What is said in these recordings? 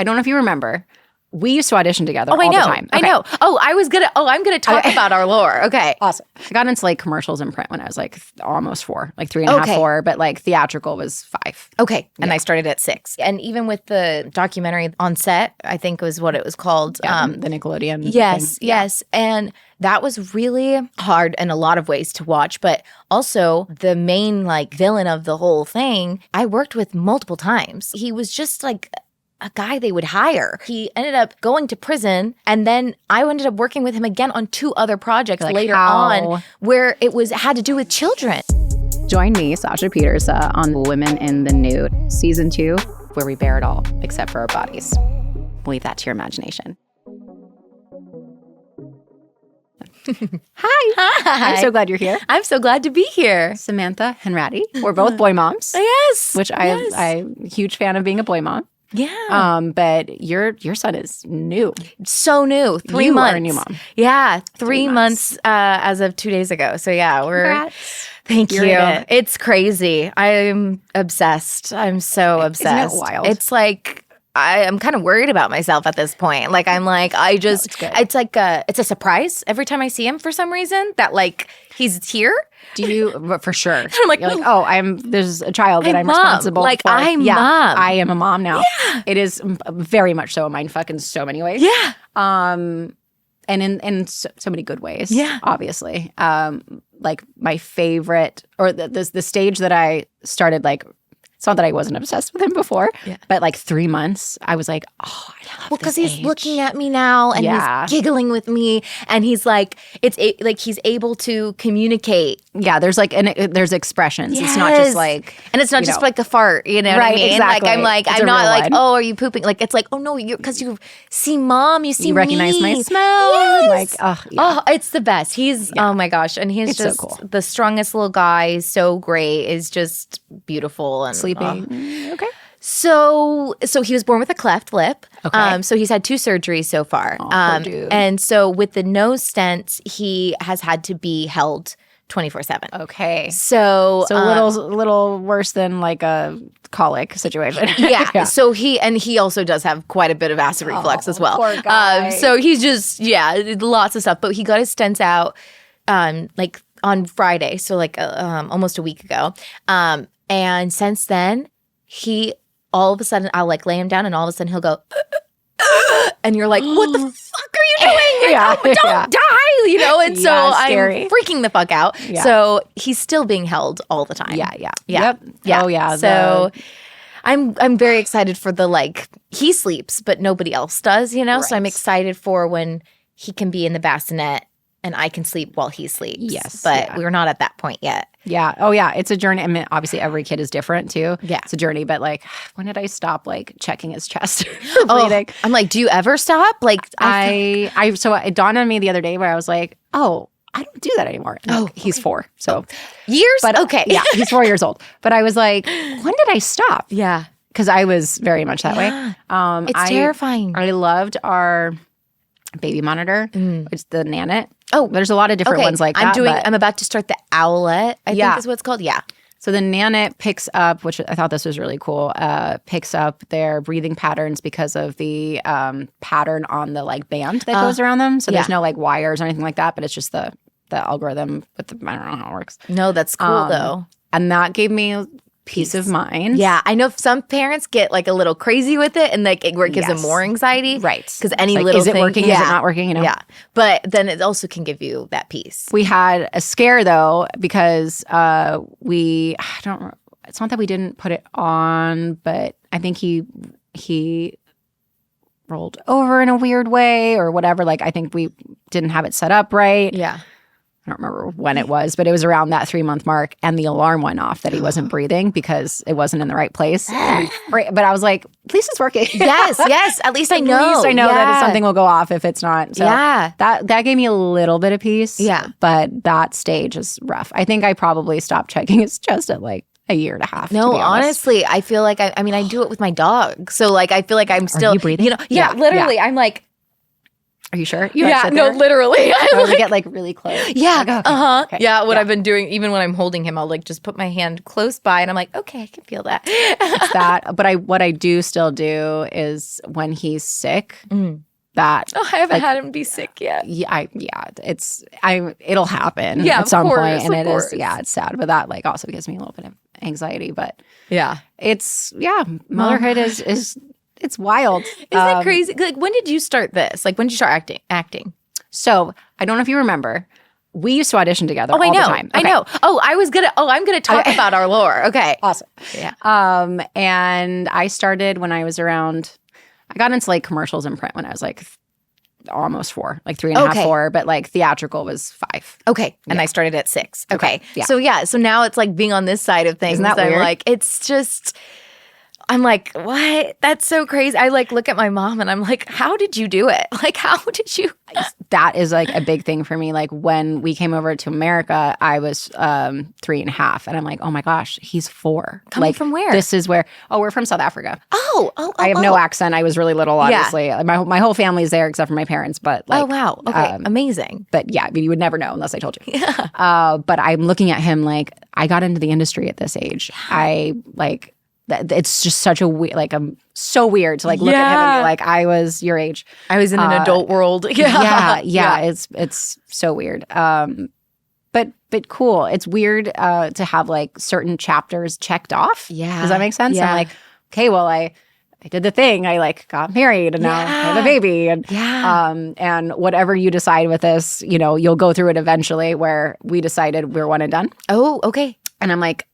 I don't know if you remember. We used to audition together all the time. I know. I'm going to talk about our lore. Okay. Awesome. I got into like commercials and print when I was like almost 4, like 3.5, 4, but like theatrical was 5. Okay. And I started at 6. And even with the documentary On Set, I think was what it was called. Yeah, the Nickelodeon Yes, thing. yes. And that was really hard in a lot of ways to watch. But also the main like villain of the whole thing, I worked with multiple times. He was just like a guy they would hire. He ended up going to prison, and then I ended up working with him again on 2 other projects later on where it had to do with children. Join me, Sasha Pieterse, on Women in the Nude, Season 2, where we bear it all except for our bodies. We'll leave that to your imagination. Hi. I'm so glad you're here. I'm so glad to be here. Samantha Hanratty. We're both boy moms. Yes. Which I'm a huge fan of being a boy mom. Yeah. But your son is new. So new. 3 You months. are a new mom. Yeah. 3 months as of 2 days ago. So yeah, Congrats. Thank You're you. in it. It's crazy. I'm obsessed. I'm so obsessed. Isn't it wild? It's like I'm kind of worried about myself at this point. Like I'm like it's like it's a surprise every time I see him for some reason that like he's here. Do you for sure? I'm like, you're like, there's a child that I'm mom. responsible like, for. I'm mom. I am a mom now. Yeah. It is very much so a mindfuck in so many ways. Yeah. And in so many good ways. Yeah. Obviously. Like my favorite, or the stage that I started like. It's not that I wasn't obsessed with him before, but like 3 months, I was like, oh, I love this because he's age. looking at me now and he's giggling with me and he's like, like he's able to communicate. Yeah, there's like, there's expressions. Yes. It's not just like. And it's not just like a fart, you know what I mean? Exactly. Like, I'm like, it's I'm not like, one. oh, are you pooping? Like, it's like, oh no, because you see mom, you see you recognize me. my smell. Yes. Like, oh, it's the best. He's, oh my gosh. And he's just so cool. the strongest little guy. He's so great. Is just beautiful. And sleeping. Okay. So he was born with a cleft lip. Okay. So he's had 2 surgeries so far. Poor dude. And so with the nose stents, he has had to be held 24/7. Okay. So a little worse than like a colic situation. Yeah. So he also does have quite a bit of acid reflux as well. Poor guy. So he's just lots of stuff. But he got his stents out like on Friday, so like almost a week ago. And since then, he all of a sudden I'll like lay him down, and all of a sudden he'll go. And you're like, what the fuck are you doing? Don't die, you know? And so I'm freaking the fuck out. Yeah. So he's still being held all the time. Yeah. Yep. Oh, yeah. So I'm very excited for the like, he sleeps, but nobody else does, you know? Right. So I'm excited for when he can be in the bassinet and I can sleep while he sleeps. Yes. But we're not at that point yet. Yeah. Oh, yeah. It's a journey. I mean, obviously, every kid is different, too. Yeah. It's a journey. But, like, when did I stop, like, checking his chest or breathing? I'm like, do you ever stop? Like, so it dawned on me the other day where I was like, oh, I don't do that anymore. And he's 4. So years? But, okay. Yeah. He's 4 years old. But I was like, when did I stop? Yeah. Because I was very much that way. It's terrifying. I loved our baby monitor. It's the Nanit. Oh, there's a lot of different ones like that. I'm about to start the Owlet, I think is what it's called. Yeah. So the Nanit picks up, which I thought this was really cool, picks up their breathing patterns because of the pattern on the like band that goes around them. So there's no like wires or anything like that, but it's just the algorithm with I don't know how it works. No, that's cool though. And that gave me peace of mind. Yeah, I know some parents get like a little crazy with it, and like it gives them more anxiety, right? Because any little is it thing, working? Is it not working? You know? Yeah. But then it also can give you that peace. We had a scare though because it's not that we didn't put it on, but I think he rolled over in a weird way or whatever. Like I think we didn't have it set up right. Yeah. I don't remember when it was, but it was around that 3-month mark, and the alarm went off that he wasn't breathing because it wasn't in the right place. But I was like, at least it's working. Yes. At least I know. At least I know that something will go off if it's not. So that gave me a little bit of peace. Yeah. But that stage is rough. I think I probably stopped checking his chest at like a year and a half. No, honestly, I feel like I mean, I do it with my dog. So like, I feel like I'm still Are you breathing? You know, literally, I'm like, Are you sure? You Yeah, no, literally. I want to get like really close. Yeah. Like, okay. Okay. Yeah. What I've been doing, even when I'm holding him, I'll like just put my hand close by and I'm like, okay, I can feel that. It's that. But what I do still do is when he's sick, that. Oh, I haven't had him be sick yet. It'll happen Yeah, at some course, point, and of it course. is, it's sad. But that like also gives me a little bit of anxiety. But Yeah. Motherhood is it's wild. Isn't that crazy? Like, when did you start this? Like, when did you start acting? So I don't know if you remember, we used to audition together all the time. I know. I'm gonna talk about our lore. Okay. Awesome. Yeah. And I started when I was around. I got into like commercials and print when I was like almost 4, like 3.5, 4, but like theatrical was 5. Okay. And I started at 6. Okay. Yeah. So now it's like being on this side of things. Isn't that I'm weird? like, it's just, I'm like, what? That's so crazy. I like look at my mom and I'm like, how did you do it? Like, how did you? That is like a big thing for me. Like when we came over to America, I was 3.5, and I'm like, oh my gosh, he's 4. Coming like, from where? This is where. Oh, we're from South Africa. I I have no accent. I was really little, Yeah. obviously. My whole family's there except for my parents. But like, oh, wow. Okay. Amazing. But yeah, I mean, you would never know unless I told you. Yeah. But I'm looking at him like I got into the industry at this age. I like. It's just such a like I'm so weird to like look at him and be like I was your age. I was in an adult world. Yeah. It's so weird. But cool. It's weird to have like certain chapters checked off. Yeah. Does that make sense? Yeah. I'm like, okay, well I did the thing. I like got married and now I have a baby. And and whatever you decide with this, you'll go through it eventually. Where we decided we're one and done. Oh, okay. And I'm like,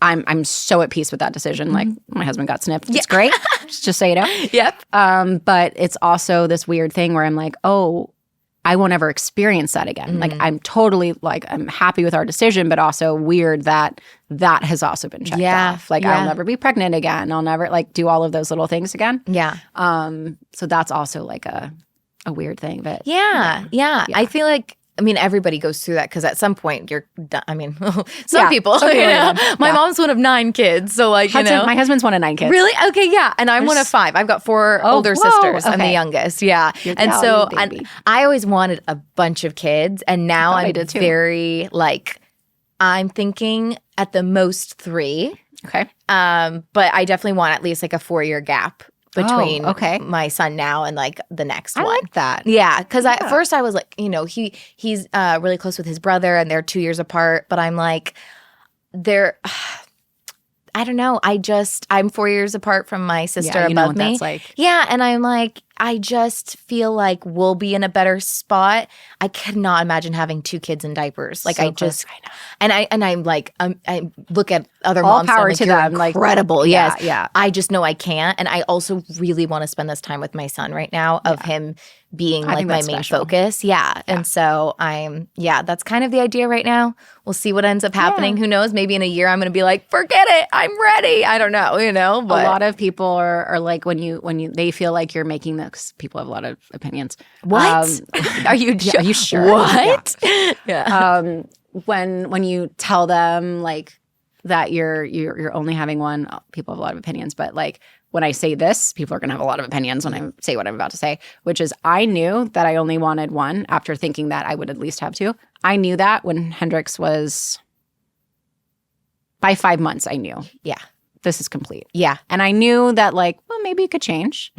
I'm so at peace with that decision. Like my husband got snipped. It's great. Just so you know. Yep. But it's also this weird thing where I'm like, oh, I won't ever experience that again. Like I'm totally like I'm happy with our decision, but also weird that has also been checked off. Like I'll never be pregnant again. I'll never like do all of those little things again. Yeah. So that's also like a weird thing. But Yeah. I feel like, I mean, everybody goes through that because at some point you're done. I mean, some people, my mom's one of 9 kids. So like, my husband's one of 9 kids. Really? Okay. Yeah. And I'm one of 5. I've got 4 older sisters. I'm the youngest. Yeah. And so I always wanted a bunch of kids. And now I'm very like, I'm thinking at the most 3. Okay. But I definitely want at least like a 4-year gap between my son now and like the next one. I like that. Yeah, because at first I was like, he's really close with his brother and they're 2 years apart. But I'm like, I don't know. I'm 4 years apart from my sister above me. That's like. Yeah, and I'm like, I just feel like we'll be in a better spot. I cannot imagine having 2 kids in diapers. Like I I'm like, I look at other all moms. Power and to them. Like incredible. Yes. Yeah. I just know I can't, and I also really want to spend this time with my son right now. Of him being like my main focus. Yeah. And so that's kind of the idea right now. We'll see what ends up happening. Who knows? Maybe in a year I'm going to be like, forget it. I'm ready. I don't know, But a lot of people are like when they feel like you're making this. People have a lot of opinions. What? Are you sure? What? Yeah. When you tell them like that you're only having one, people have a lot of opinions. But like when I say this, people are going to have a lot of opinions when I say what I'm about to say, which is I knew that I only wanted one after thinking that I would at least have 2. I knew that when Hendrix was by 5 months, I knew. Yeah. This is complete. Yeah. And I knew that like, well, maybe it could change.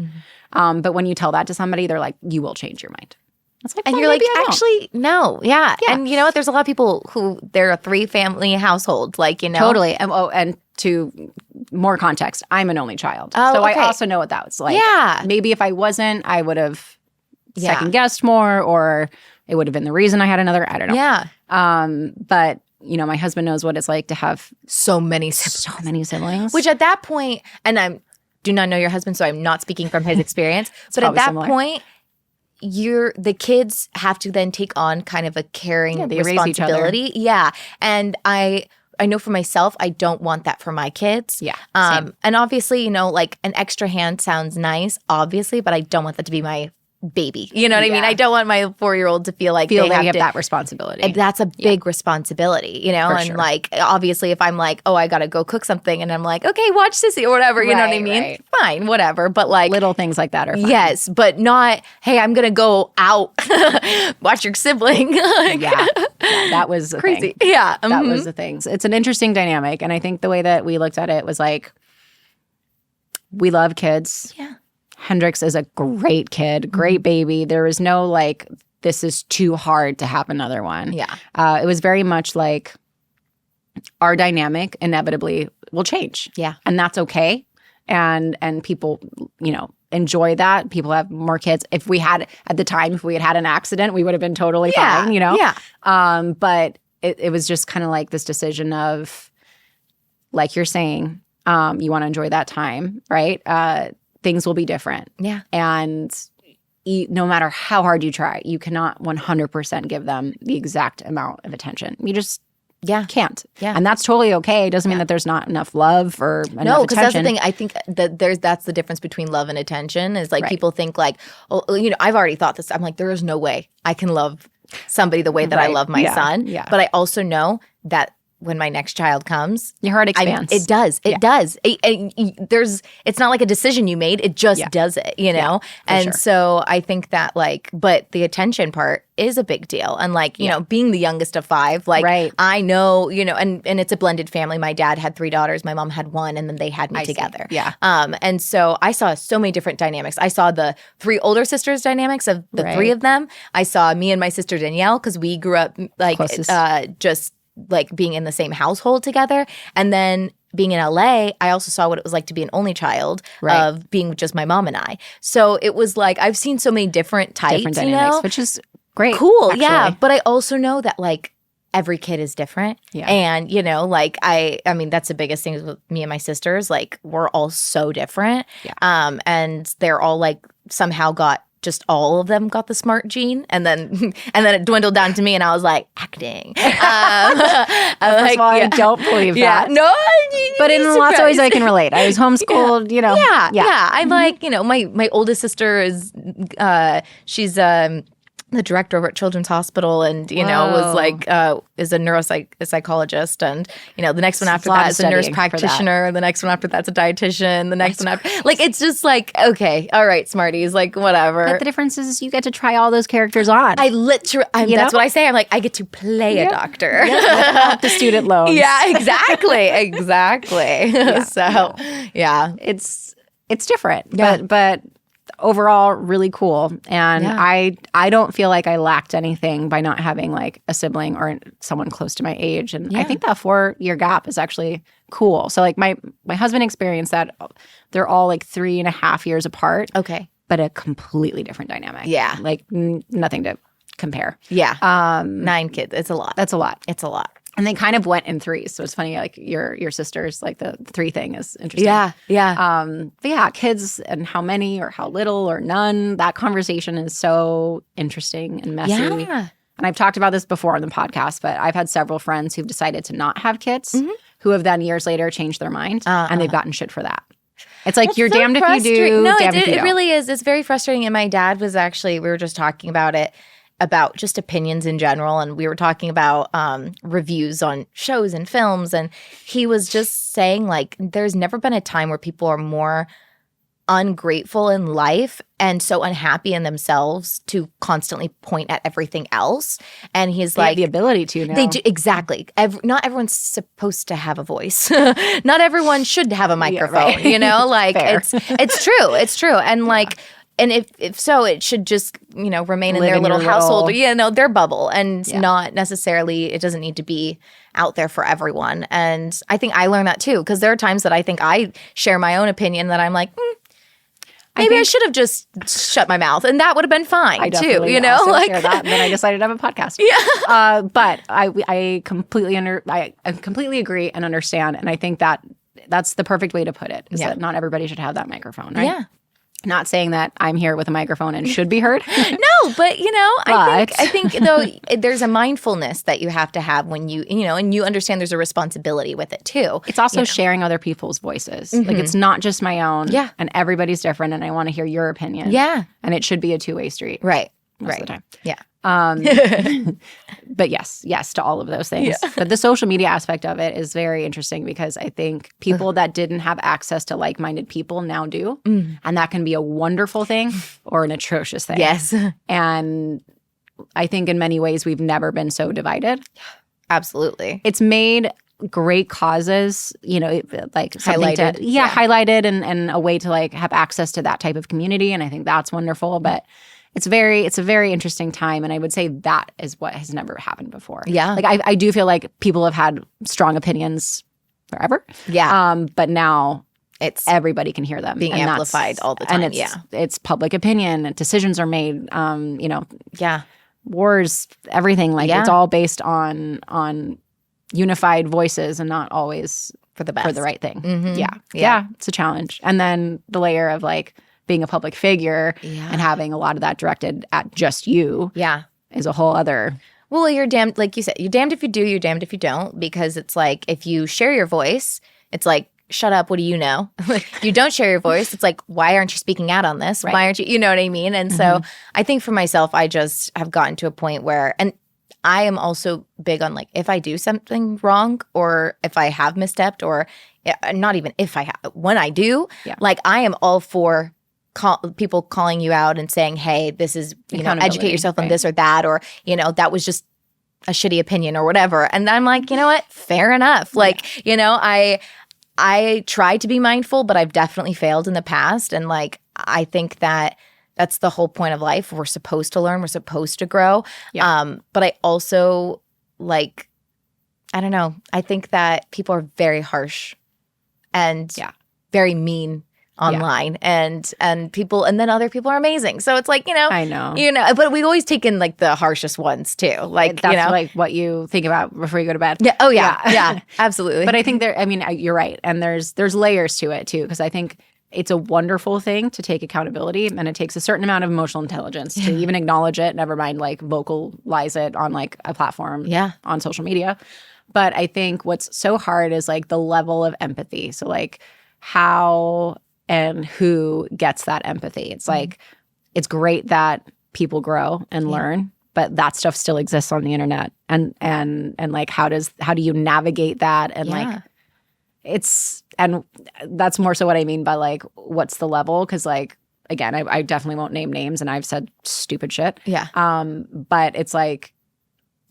But when you tell that to somebody, they're like, you will change your mind. It's like, and you're like, actually, no. Yeah. And you know what? There's a lot of people who they're a 3-family household. Like, Totally. And to more context, I'm an only child. Oh, so okay. I also know what that was like. Yeah. Maybe if I wasn't, I would have second guessed more, or it would have been the reason I had another. I don't know. Yeah. But my husband knows what it's like to have so many siblings. Which at that point, and I do not know your husband, so I'm not speaking from his experience. But at that point, the kids have to then take on kind of a caring responsibility. Yeah. And I know for myself, I don't want that for my kids. Yeah. And obviously, like an extra hand sounds nice, obviously, but I don't want that to be my baby. You know what I mean? Yeah. I don't want my 4-year-old to feel like Feel they like have you have to, that responsibility. and that's a big responsibility, you know? For And sure. like, obviously, if I'm like, oh, I got to go cook something and I'm like, okay, watch Sissy or whatever, you know what I Right, mean? right. Fine, whatever. But like, Little things like that are fun. yes, but not, hey, I'm going to go out, watch your sibling. Like, Yeah. That was the crazy. thing. Yeah. That was the thing. It's an interesting dynamic. And I think the way that we looked at it was like, we love kids. Yeah. Hendrix is a great kid, great baby. There was no like, this is too hard to have another one. Yeah. It was very much like our dynamic inevitably will change. Yeah. And that's okay. And people, you know, enjoy that. People have more kids. If we had, at the time, if we had an accident, we would have been totally fine, you know? Yeah. But it was just kind of like this decision of, like you're saying, you want to enjoy that time, right? Things will be different. Yeah. And no matter how hard you try, you cannot 100% give them the exact amount of attention. You just can't. Yeah. And that's totally okay. It doesn't mean that there's not enough love or enough No, because that's the attention. thing. I think that that's the difference between love and attention is like Right. people think like, oh, you know, I've already thought this. I'm like, there is no way I can love somebody the way that I Right. love my Yeah. son. Yeah. But I also know that when my next child comes, Your heart expands. it does. It does. It's not like a decision you made. It just does it, you know? And sure. so I think that like, but the attention part is a big deal. And like, you know, being the youngest of 5, like Right. I know, you know, and it's a blended family. My dad had 3 daughters. My mom had 1, and then they had me together. Yeah. And so I saw so many different dynamics. I saw the 3 older sisters dynamics of the Right. 3 of them. I saw me and my sister Danielle because we grew up like Closest. just like being in the same household together. And then being in LA, I also saw what it was like to be an only child Right. of being with just my mom and I. So it was like I've seen so many different types, Different you dynamics, know? which is great. Cool, yeah. actually. But I also know that like every kid is different. Yeah. And, you know, like I mean, that's the biggest thing with me and my sisters. Like we're all so different. Yeah. And they're all like somehow got just all of them got the smart gene, and then it dwindled down to me, and I was like acting. First of all, I don't believe Yeah, that. no, But in lots of ways, I can relate. I was homeschooled, you know. Yeah. I'm like, you know, my oldest sister is, she's the director over at Children's Hospital, and you know was like is a neuropsychologist, and you know the next one after that is a nurse practitioner. The next one after that's a dietitian. The next one after, like it's just like okay, all right, Smarties, like whatever. But the difference is you get to try all those characters on. I literally, that's what I say. I'm like, I get to play a doctor. Without the student loans. Yeah, exactly. So, yeah. It's different, but overall really cool. And I don't feel like I lacked anything by not having like a sibling or someone close to my age. And I think that 4-year gap is actually cool. So like my husband experienced that. They're all like 3.5 years apart. Okay. But a completely different dynamic. Yeah. Like nothing to compare. Yeah. 9 kids. It's a lot. That's a lot. It's a lot. And they kind of went in 3s. So it's funny, like your sisters, like the 3 thing is interesting. Yeah. But yeah, kids and how many or how little or none, that conversation is so interesting and messy. Yeah. And I've talked about this before on the podcast, but I've had several friends who've decided to not have kids who have then years later changed their mind and they've gotten shit for that. It's like you're so damned if you do, No, damned if you it don't. really is. It's very frustrating. And my dad was actually, we were just talking about it, about just opinions in general. And we were talking about reviews on shows and films. And he was just saying, like, there's never been a time where people are more ungrateful in life and so unhappy in themselves to constantly point at everything else. And he's They like, have the ability to now. They do, exactly. Not everyone's supposed to have a voice. Not everyone should have a microphone. right. You know, like Fair. it's true. And like, and if so, it should just remain in Live their in little your household, little- their bubble, and not necessarily. It doesn't need to be out there for everyone. And I think I learned that too, because there are times that I think I share my own opinion that I'm like. Maybe I should have just shut my mouth, and that would have been fine I too. definitely also share that, and then I decided to have a podcast. Yeah. But I completely I completely agree and understand, and I think that that's the perfect way to put it. Is that not everybody should have that microphone, right? Yeah. Not saying that I'm here with a microphone and should be heard. No, but I think though there's a mindfulness that you have to have when and you understand there's a responsibility with it too. It's also sharing other people's voices. Like it's not just my own. Yeah. And everybody's different, and I want to hear your opinion. Yeah. And it should be a two-way street. Right. Most of the time. Yeah. But yes to all of those things. Yeah. But the social media aspect of it is very interesting because I think people that didn't have access to like-minded people now do. And that can be a wonderful thing or an atrocious thing. Yes. And I think in many ways we've never been so divided. Absolutely. It's made great causes, like highlighted. Highlighted and a way to like have access to that type of community. And I think that's wonderful. But it's a very interesting time, and I would say that is what has never happened before. Yeah, like I do feel like people have had strong opinions forever. Yeah, but now it's everybody can hear them being amplified all the time. And it's public opinion. And decisions are made. Yeah, wars, everything it's all based on unified voices and not always for the best, for the right thing. Mm-hmm. Yeah, it's a challenge. And then the layer of like being a public figure and having a lot of that directed at just you is a whole other... Well, you're damned, like you said, you're damned if you do, you're damned if you don't, because it's like if you share your voice, it's like, shut up, what do you know? You don't share your voice, it's like, why aren't you speaking out on this? Right. Why aren't you know what I mean? And so I think for myself, I just have gotten to a point where, and I am also big on like, if I do something wrong or if I have misstepped or not even if I have, when I do, like I am all for people calling you out and saying, hey, this is, educate yourself on this or that, or, that was just a shitty opinion or whatever. And I'm like, you know what? Fair enough. Like, I try to be mindful, but I've definitely failed in the past. And like, I think that that's the whole point of life. We're supposed to learn. We're supposed to grow. Yeah. But I also like, I don't know. I think that people are very harsh and very mean online and people, and then other people are amazing. So it's like, I know, but we always take in like the harshest ones too. Like, that's like what you think about before you go to bed. Yeah. Oh yeah. Yeah, absolutely. But I think you're right. And there's layers to it too. Cause I think it's a wonderful thing to take accountability, and it takes a certain amount of emotional intelligence to even acknowledge it, never mind like vocalize it on like a platform on social media. But I think what's so hard is like the level of empathy. So like how and who gets that empathy. It's like, it's great that people grow and learn, but that stuff still exists on the internet. And like, how do you navigate that? And like, and that's more so what I mean by like, what's the level? Cause like, again, I definitely won't name names and I've said stupid shit. Yeah. But it's like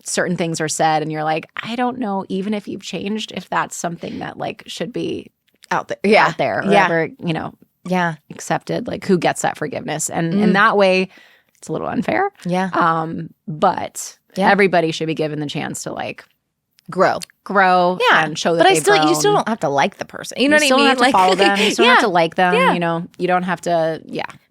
certain things are said and you're like, I don't know, even if you've changed, if that's something that like should be out there or ever, accepted, like who gets that forgiveness? And in that way, it's a little unfair. Yeah. But everybody should be given the chance to like grow and show that they've grown. You still don't have to like the person. You know what I mean? You still don't have to follow them. You still don't have to like them. Yeah. You don't have to,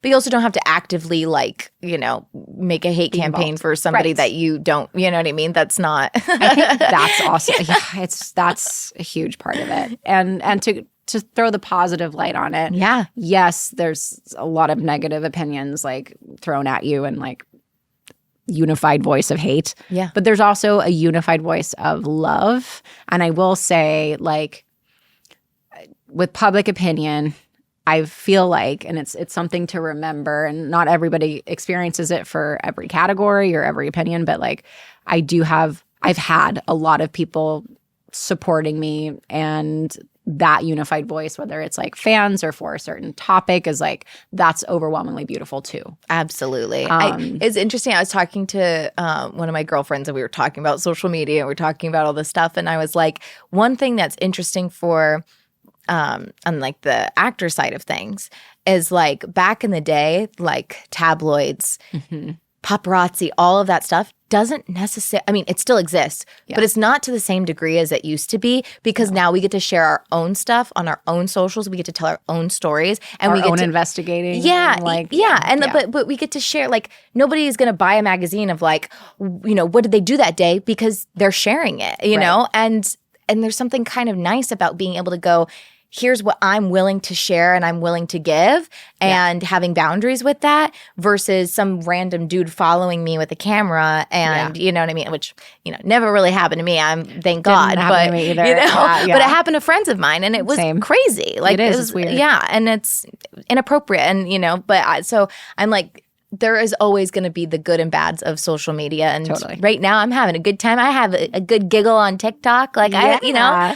But you also don't have to actively like, make a hate campaign for somebody that you don't, you know what I mean? That's not. I think that's awesome. Yeah, that's a huge part of it. And to throw the positive light on it. Yeah. Yes, there's a lot of negative opinions like thrown at you and like unified voice of hate. Yeah. But there's also a unified voice of love. And I will say, like, with public opinion, I feel like, and it's something to remember, and not everybody experiences it for every category or every opinion, but like I've had a lot of people supporting me, and that unified voice, whether it's like fans or for a certain topic, is like, that's overwhelmingly beautiful too. Absolutely. It's interesting. I was talking to one of my girlfriends and we were talking about social media and we were talking about all this stuff. And I was like, one thing that's interesting for on like the actor side of things is like back in the day, like tabloids, paparazzi, all of that stuff doesn't necessarily, I mean, it still exists, but it's not to the same degree as it used to be, because now we get to share our own stuff on our own socials. We get to tell our own stories, and we get to investigating. But we get to share, like, nobody is going to buy a magazine of like, what did they do that day, because they're sharing it, you know? And there's something kind of nice about being able to go, here's what I'm willing to share and I'm willing to give, and having boundaries with that versus some random dude following me with a camera and you know what I mean, which never really happened to me. Thank God, but to me either. but it happened to friends of mine, and it was crazy. Like it was weird. Yeah, and it's inappropriate, and so I'm like, there is always going to be the good and bads of social media. And right now I'm having a good time. I have a good giggle on TikTok. Like I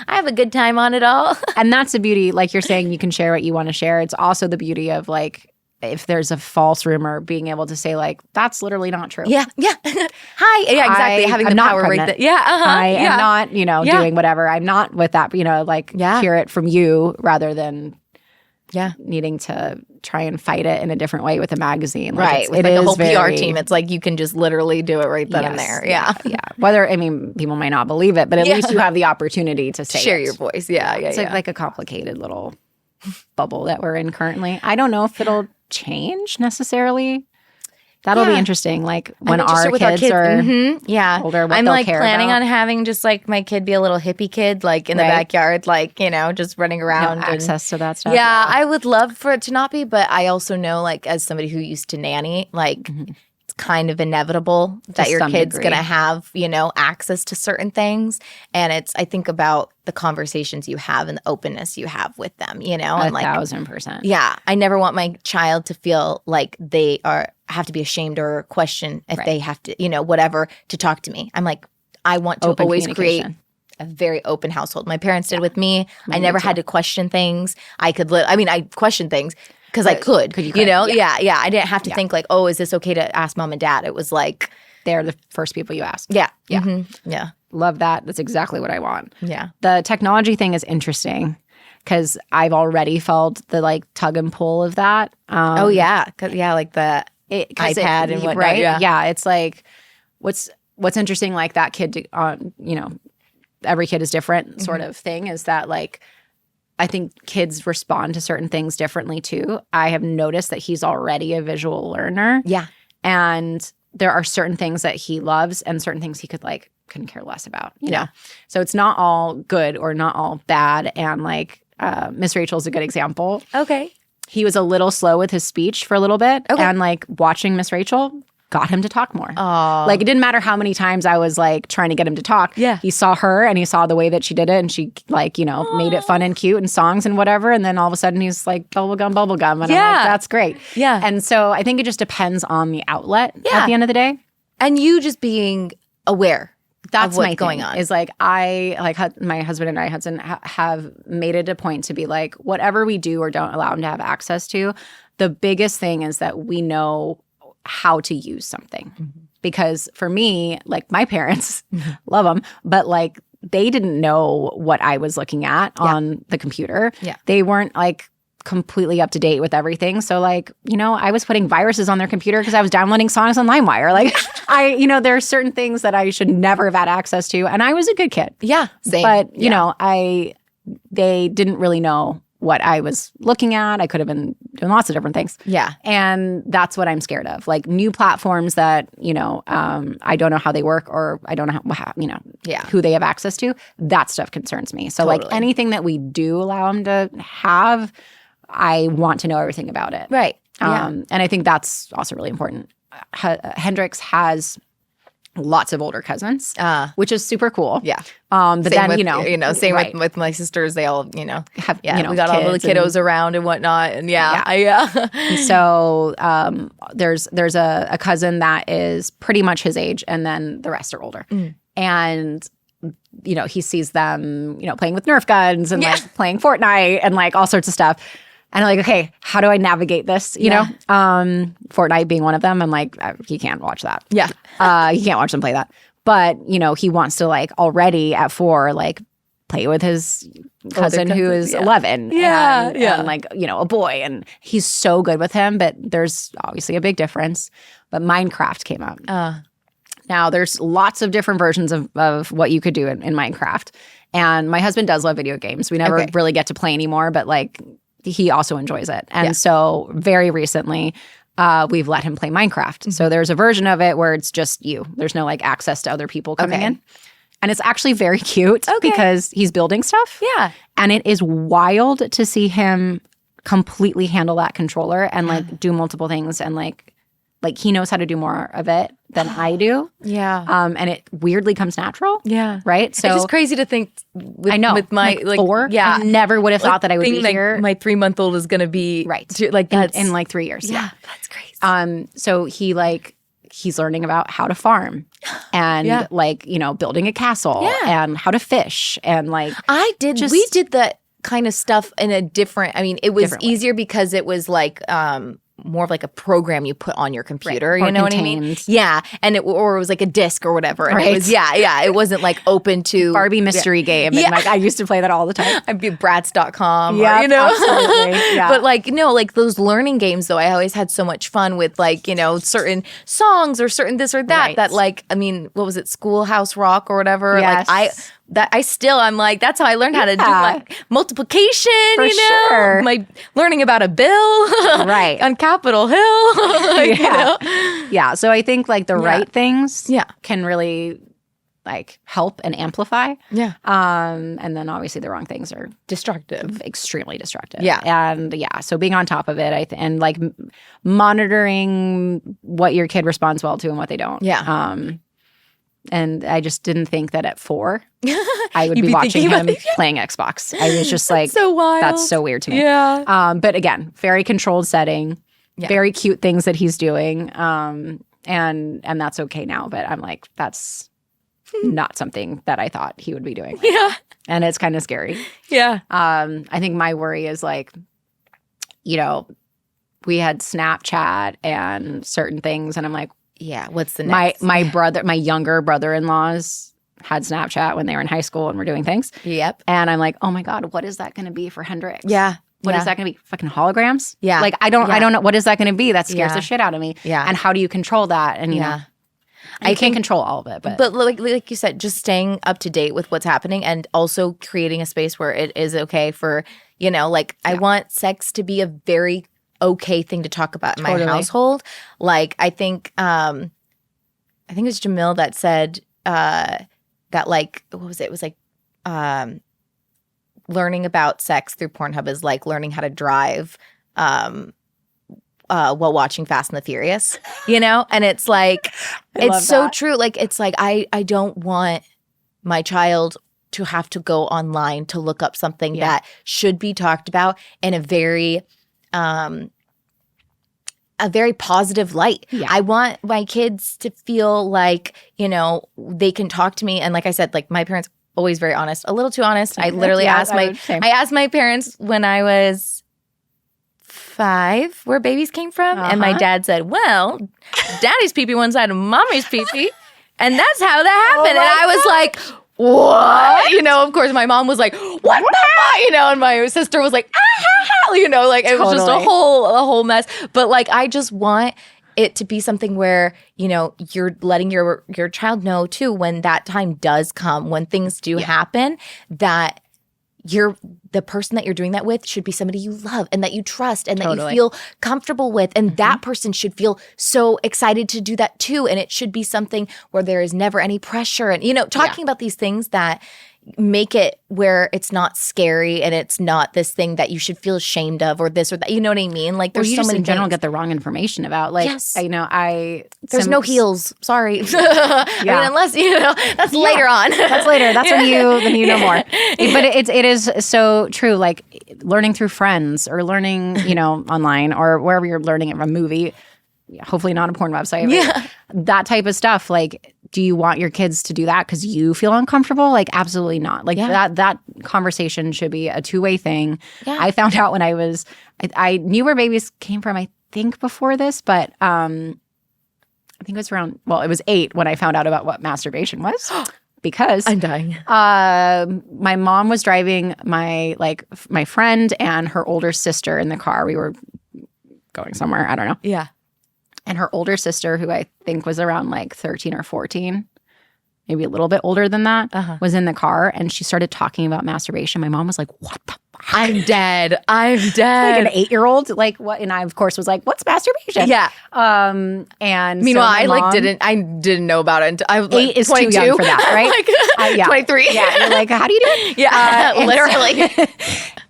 have a good time on it all. And that's the beauty. Like you're saying, you can share what you want to share. It's also the beauty of like, if there's a false rumor, being able to say like, that's literally not true. Yeah. Yeah. Hi. Yeah, exactly. Having the power right there. Yeah. I am not, doing whatever. I'm not with that, hear it from you rather than needing to try and fight it in a different way with a magazine. Right. With like a whole PR team. It's like you can just literally do it right then and there. Yeah. Whether, people might not believe it, but at least you have the opportunity to say share your voice. Yeah. It's like a complicated little bubble that we're in currently. I don't know if it'll change necessarily. That'll be interesting. Like when our kids are older, what I'm they'll like care planning about. on having just like my kid be a little hippie kid, like in the backyard, like, just running around. Access to that stuff. Yeah, I would love for it to not be, but I also know, like, as somebody who used to nanny, like, it's kind of inevitable that your kid's going to have, access to certain things. And I think about the conversations you have and the openness you have with them, and like 1,000%. Yeah. I never want my child to feel like they have to be ashamed or question if they have to, whatever, to talk to me. I'm like, I want to always create a very open household. My parents did with me. I never had to question things. I questioned things because I could. Yeah. I didn't have to think like, oh, is this okay to ask mom and dad? It was like, they're the first people you ask. Yeah. Yeah. Mm-hmm. Yeah. Love that. That's exactly what I want. Yeah. The technology thing is interesting because I've already felt the like tug and pull of that. Like the iPad and whatnot. Right? Yeah. It's like what's interesting, like that kid, every kid is different sort of thing, is that like I think kids respond to certain things differently too. I have noticed that he's already a visual learner. Yeah. And there are certain things that he loves and certain things he couldn't care less about, you know? So it's not all good or not all bad. And like Miss Rachel's a good example. Okay. He was a little slow with his speech for a little bit. Okay. And like watching Miss Rachel got him to talk more. Oh. Like it didn't matter how many times I was like trying to get him to talk. Yeah. He saw her and he saw the way that she did it and she like, made it fun and cute and songs and whatever. And then all of a sudden he's like, bubblegum. And I'm like, that's great. Yeah. And so I think it just depends on the outlet at the end of the day. And you just being aware. That's what's my going thing, on. Is like my husband and I, Hudson, have made it a point to be like, whatever we do or don't allow him to have access to, the biggest thing is that we know how to use something. Mm-hmm. Because for me, like my parents, love them, but like they didn't know what I was looking at on the computer. Yeah. They weren't like completely up to date with everything. So like, I was putting viruses on their computer because I was downloading songs on LimeWire. Like there are certain things that I should never have had access to. And I was a good kid. Yeah. Same. But, they didn't really know what I was looking at. I could have been doing lots of different things. Yeah. And that's what I'm scared of. Like new platforms that, I don't know how they work or I don't know who they have access to. That stuff concerns me. So like anything that we do allow them to have, I want to know everything about it. Right. And I think that's also really important. Hendrix has lots of older cousins, which is super cool. Yeah. But same then, same with my sisters. They all, have, we got all the kiddos around and whatnot. And And so there's a cousin that is pretty much his age, and then the rest are older. Mm. And he sees them, playing with Nerf guns and like playing Fortnite and like all sorts of stuff. And I'm like, okay, how do I navigate this? Fortnite being one of them. I'm like, he can't watch that. Yeah. He can't watch them play that. But, he wants to like already at 4, like play with his cousin who is 11. And like, a boy. And he's so good with him. But there's obviously a big difference. But Minecraft came out. Now, there's lots of different versions of what you could do in Minecraft. And my husband does love video games. We never really get to play anymore. But like, he also enjoys it. And so very recently, we've let him play Minecraft. Mm-hmm. So there's a version of it where it's just you. There's no like access to other people coming in. And it's actually very cute because he's building stuff. Yeah. And it is wild to see him completely handle that controller and like do multiple things and like he knows how to do more of it than I do. Yeah. And it weirdly comes natural. Yeah. Right? So it's just crazy to think I know. with my like 4. yeah. I never would have thought that I would be here. My 3-month-old is gonna be like that's in like 3 years. Yeah. That's crazy. So he's learning about how to farm and like, you know, building a castle and how to fish and like we did that kind of stuff in a different, I mean, it was easier because it was like more of like a program you put on your computer, you know what I mean? Yeah, and or it was like a disc or whatever. And it was it wasn't like open to Barbie mystery game. And like I used to play that all the time. I'd be brats.com. Yeah, you know? absolutely. Yeah. But like no, like those learning games though, I always had so much fun with like, you know, certain songs or certain this or that that like, I mean, what was it, Schoolhouse Rock or whatever? Yes. Like I'm like, that's how I learned how to do like multiplication, For you know? sure. My learning about a bill right on Capitol Hill. Like, you know? Yeah. So I think like the right things Yeah. can really like help and amplify. Yeah. And then obviously the wrong things are Destructive. extremely destructive. Yeah. And so being on top of it, and like monitoring what your kid responds well to and what they don't. Yeah. And I just didn't think that at 4 I would be watching him playing Xbox. I was just like, so wild. That's so weird to me. Yeah. But again, very controlled setting, very cute things that he's doing. And that's okay now. But I'm like, that's not something that I thought he would be doing. Yeah. And it's kind of scary. Yeah. I think my worry is like, you know, we had Snapchat and certain things, and I'm like, yeah, what's the next? My younger brother-in-laws had Snapchat when they were in high school and were doing things. Yep. And I'm like, oh my God, what is that going to be for Hendrix? Yeah. What is that going to be? Fucking holograms? Yeah. Like I don't know. What is that going to be? That scares the shit out of me. Yeah. And how do you control that? And you know, I can't control all of it, but like you said, just staying up to date with what's happening and also creating a space where it is okay for, you know, like I want sex to be a very okay thing to talk about in my household. Like I think it was Jamil that said that like what was it? It was like learning about sex through Pornhub is like learning how to drive while watching Fast and the Furious, you know? And it's like it's so true. Like it's like I don't want my child to have to go online to look up something that should be talked about in a very positive light. Yeah. I want my kids to feel like, you know, they can talk to me. And like I said, like my parents always very honest, a little too honest. I literally asked my parents when I was 5 where babies came from. And my dad said, well, daddy's pee-pee one side of mommy's pee-pee. And that's how that happened. And I was like, what? You know, of course, my mom was like, what the fuck? You know, and my sister was like, you know, like it was just a whole mess. But like, I just want it to be something where, you know, you're letting your child know too, when that time does come, when things do happen, that the person that you're doing that with should be somebody you love and that you trust and that you feel comfortable with. And that person should feel so excited to do that too. And it should be something where there is never any pressure. And, you know, talking about these things that make it where it's not scary and it's not this thing that you should feel ashamed of or this or that. You know what I mean? Like there's you so just many in general things. get the wrong information about. Like, There's no heels. Sorry. I mean, unless, you know, that's later on. That's later. That's when you know more. But it is so true. Like learning through friends or learning, you know, online or wherever you're learning it from a movie, hopefully not a porn website. Yeah. That type of stuff. Like, do you want your kids to do that because you feel uncomfortable? Like, absolutely not. Like that conversation should be a two-way thing. Yeah. I found out when I knew where babies came from, I think before this, but I think it was it was 8 when I found out about what masturbation was. Because I'm dying. My mom was driving my friend and her older sister in the car. We were going somewhere. I don't know. Yeah. And her older sister, who I think was around like 13 or 14, maybe a little bit older than that, was in the car. And she started talking about masturbation. My mom was like, what the I'm dead. I'm like dead. an 8-year-old, like what? And I, of course, was like, "What's masturbation?" Yeah. And Meanwhile, so my mom, I didn't know about it until I was 8 like is 22. too young for that, right? Like 23. Yeah, you're like, how do you do it? Yeah, And literally. So,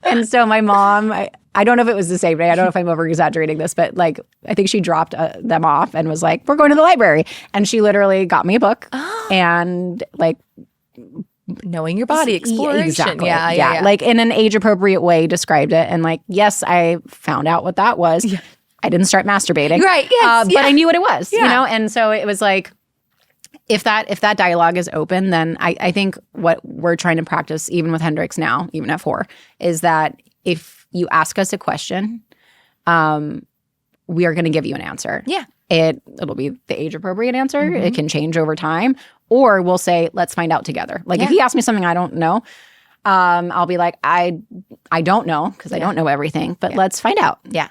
and so my mom, I don't know if it was the same day. I don't know if I'm over exaggerating this, but like I think she dropped them off and was like, "We're going to the library," and she literally got me a book and like. Knowing your body, exploration. Exactly. Yeah. Like in an age appropriate way, described it. And like, yes, I found out what that was. Yeah. I didn't start masturbating. Right. Yes. But I knew what it was, Yeah. you know? And so it was like, if that dialogue is open, then I think what we're trying to practice, even with Hendrix now, even at 4, is that if you ask us a question, we are going to give you an answer. Yeah. It'll be the age appropriate answer. Mm-hmm. It can change over time. Or we'll say, let's find out together. Like if he asks me something I don't know, I'll be like, I don't know because I don't know everything, but let's find out. Yeah.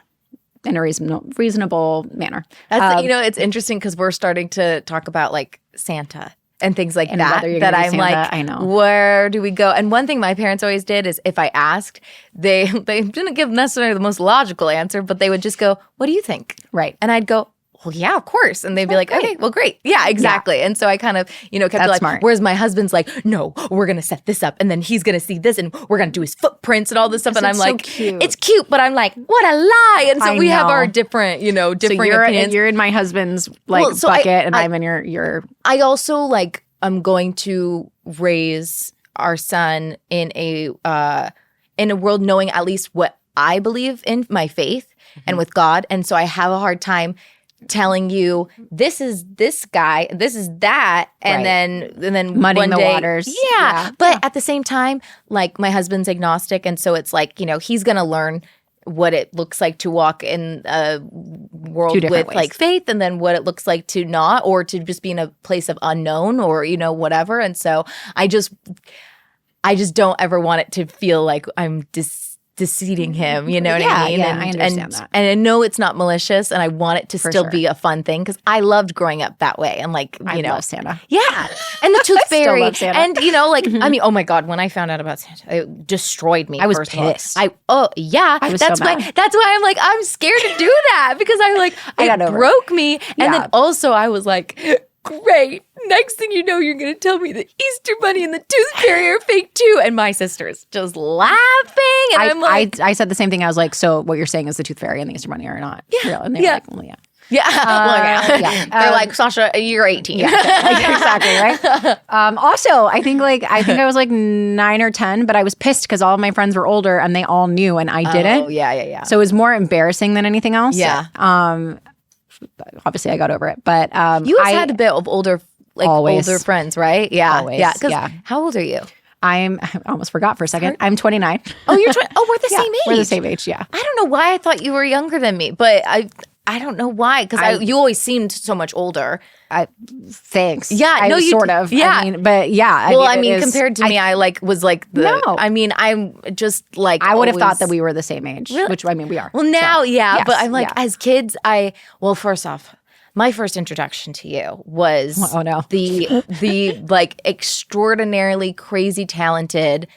In a reasonable manner. That's it's interesting because we're starting to talk about like Santa and things like that. That I'm Santa, like, I know. Where do we go? And one thing my parents always did is if I asked, they didn't give necessarily the most logical answer, but they would just go, "What do you think?" Right. And I'd go, "Well, yeah, of course." And they'd be like, great. "Okay, well, great." Yeah, exactly. Yeah. And so I kind of, kept That's like, smart. Whereas my husband's like, "No, we're going to set this up and then he's going to see this and we're going to do his footprints and all this stuff." And I'm like, cute. It's cute, but I'm like, what a lie. And so we have our different, different opinions. You're in my husband's bucket and I'm in your. I also like, I'm going to raise our son in a world knowing at least what I believe in my faith and with God. And so I have a hard time telling you this is this guy, this is that, and then muddying one the day, waters. Yeah. But at the same time, like my husband's agnostic, and so it's like, he's gonna learn what it looks like to walk in a world with ways. Like faith, and then what it looks like to not, or to just be in a place of unknown, or whatever. And so I just don't ever want it to feel like I'm deceiving him, you know what I mean? Yeah, I understand that. And I know it's not malicious, and I want it to still be a fun thing because I loved growing up that way. And like, I love Santa. Yeah. And the Tooth Fairy. love Santa. And I mean, oh my God, when I found out about Santa, it destroyed me. I was first pissed. I was that's why I'm like, I'm scared to do that because it broke me. And then also I was like, great. Next thing you know, you're going to tell me the Easter Bunny and the Tooth Fairy are fake too. And my sister's just laughing. And I'm like... I said the same thing. I was like, so what you're saying is the Tooth Fairy and the Easter Bunny are not real? And they were like, well, yeah. Yeah. They're like, Sasha, you're 18. Yeah, exactly, right? Also, I think I was like 9 or 10, but I was pissed because all of my friends were older and they all knew and I didn't. Oh, yeah. So it was more embarrassing than anything else. Yeah. Obviously, I got over it, but you always had a bit of older friends, right? Yeah, always, yeah. How old are you? I almost forgot for a second. I'm 29. Oh, you're 20. Oh, we're the same age. We're the same age. Yeah. I don't know why I thought you were younger than me, but I don't know why because you always seemed so much older. Thanks. Yeah, you sort of. Yeah, I mean, but yeah. Well, I mean, compared to me, I was like the. No. I mean, I'm just like. I would have thought that we were the same age, really? Which I mean, we are. Well, now, so, yeah, yes, but I'm like, as kids, first off, my first introduction to you was the like extraordinarily crazy talented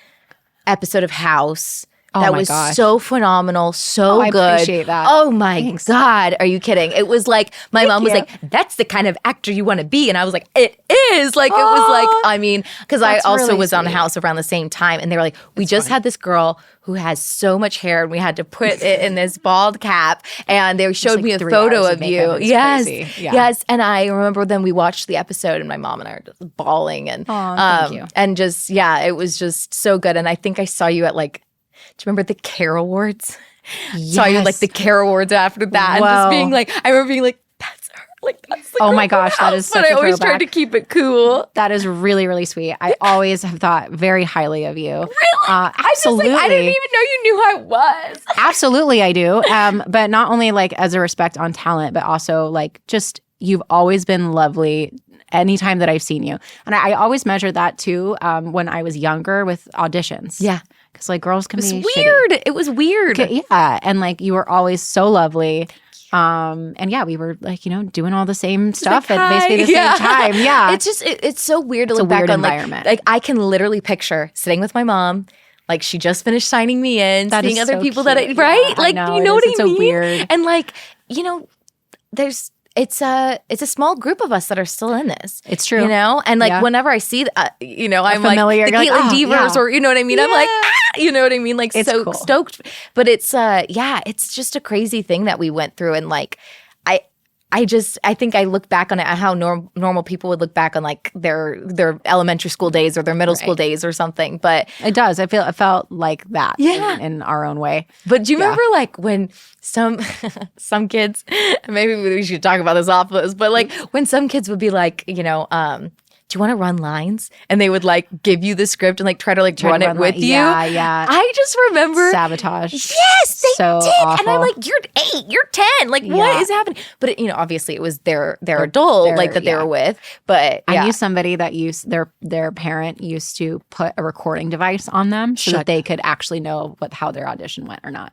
episode of House. That was so phenomenal, so good. I appreciate that. Oh my God, are you kidding? It was like my mom was like, "That's the kind of actor you want to be," and I was like, "It is." Like it was like, I mean, because I also was on House around the same time, and they were like, "We just had this girl who has so much hair, and we had to put it in this bald cap," and they showed me a photo of you. Yes, and I remember then we watched the episode, and my mom and I were just bawling, and thank you. And just it was just so good, and I think I saw you at like. Do you remember the Care Awards? Yes. Saw you like the Care Awards after that, and just being like, I remember being like, "That's her." Like that's the oh my gosh, that is such a throwback. But I always tried to keep it cool. That is really, really sweet. I always have thought very highly of you. Really? Absolutely. I didn't even know you knew who I was. Absolutely, I do. But not only like as a respect on talent, but also like just you've always been lovely. Anytime that I've seen you, and I always measure that too. When I was younger with auditions, because like girls can be weird. Shitty. It was weird. Yeah, and like you were always so lovely. And we were like, doing all the same stuff at basically the same time. Yeah. It's just, it's so weird to it's look a weird back on environment. Like I can literally picture sitting with my mom, like she just finished signing me in, That seeing is other so people cute. that right? Yeah, Like, I know, you know what I it's so mean? weird. And like, it's a small group of us that are still in this. It's true. You know? And like Yeah. whenever I see that, I'm familiar, like the you're like, Caitlin oh, Devers yeah. or you know what I mean? I'm like, you know what I mean? Like It's so cool. stoked. But it's it's just a crazy thing that we went through. And like I think I look back on it how normal people would look back on like their elementary school days or their middle school days or something. But it does. It felt like that in our own way. But do you remember like when some kids, maybe we should talk about this off this, but like when some kids would be like, do you want to run lines? And they would like give you the script and like try to like run it with you. Yeah. I just remember Sabotage. Yes, they So did. awful. And I'm like, you're 8, you're 10. Like, what Yeah. is happening? But obviously it was their adult like that they were with. But I knew somebody that used their parent used to put a recording device on them so that they could actually know how their audition went or not.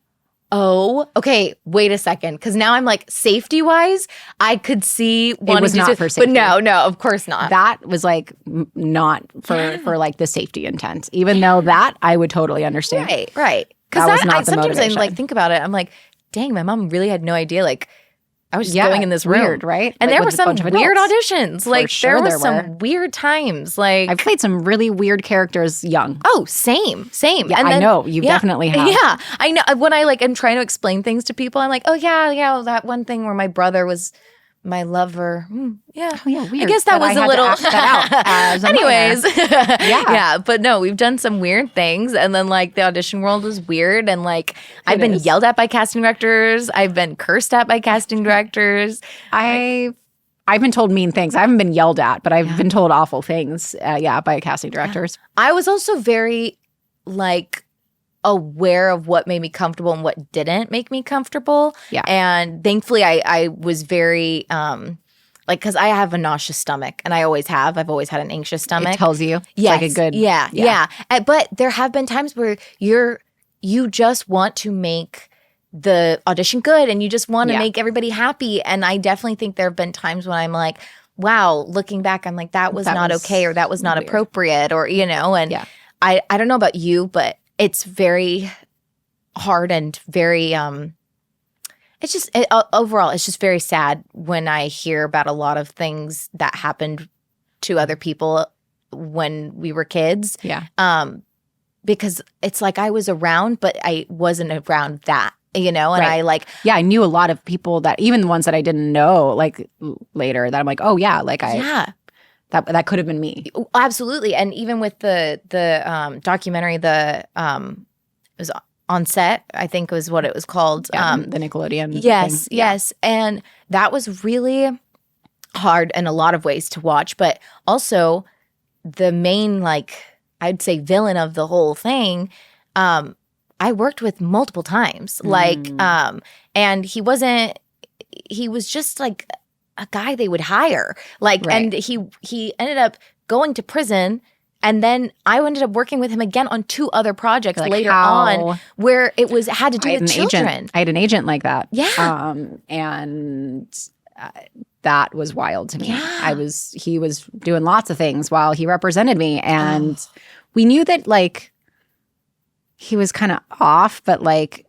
Oh, okay. Wait a second, because now I'm like, safety wise, I could see wanting It was to not do, for safety. but no, of course not. That was like not for like the safety intent. Even though that I would totally understand. Right. That was Because not the sometimes I motivation. like think about it. I'm like, dang, my mom really had no idea. Like, I was just going in this room, weird, right? And Like, there were with a some bunch of weird adults. auditions. For Like sure there there were some were. weird times. Like I've played some really weird characters young. oh, same. Yeah, And I then- know you definitely have. Yeah, I know. When I like am trying to explain things to people, I'm like, oh yeah, that one thing where my brother was my lover. Yeah. Oh yeah, weird. I guess that But was I a had little. to act that out as a Anyways, minor. yeah. But no, we've done some weird things, and then like the audition world was weird, and like I've been yelled at by casting directors. I've been cursed at by casting directors. I've been told mean things. I haven't been yelled at, but I've been told awful things. By casting directors. I was also very like aware of what made me comfortable and what didn't make me comfortable. Yeah. And thankfully I was very like because I have a nauseous stomach and I always have. I've always had an anxious stomach. It tells you. It's Yes. like a good. Yeah. But there have been times where you just want to make the audition good and you just want to make everybody happy. And I definitely think there have been times when I'm like, wow, looking back, I'm like, that was not okay or that was not weird. appropriate or, and I don't know about you, but it's very hard and very it's just overall it's just very sad when I hear about a lot of things that happened to other people when we were kids. Yeah. Because it's like I was around but I wasn't around that, and I like Yeah, I knew a lot of people that even the ones that I didn't know like later that I'm like, oh yeah, like that could have been me. Absolutely. And even with the documentary, it was On Set, I think was what it was called. The Nickelodeon. Yes, thing. yes. And that was really hard in a lot of ways to watch. But also the main, like, I'd say villain of the whole thing, I worked with multiple times. Like, and he was just like a guy they would hire. Like, and he ended up going to prison. And then I ended up working with him again on 2 other projects later on where it had to do with children. I had an agent like that. Yeah. And that was wild to me. Yeah. He was doing lots of things while he represented me. And we knew that like he was kind of off, but like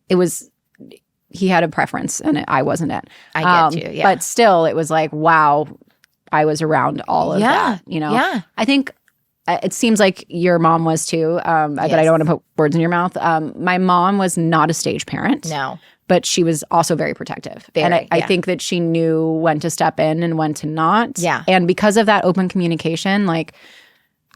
he had a preference and I wasn't it. I get you, yeah. But still, it was like, wow, I was around all of that, Yeah. I think it seems like your mom was too, but I don't want to put words in your mouth. My mom was not a stage parent. No. But she was also very protective. And I think that she knew when to step in and when to not. Yeah. And because of that open communication, like,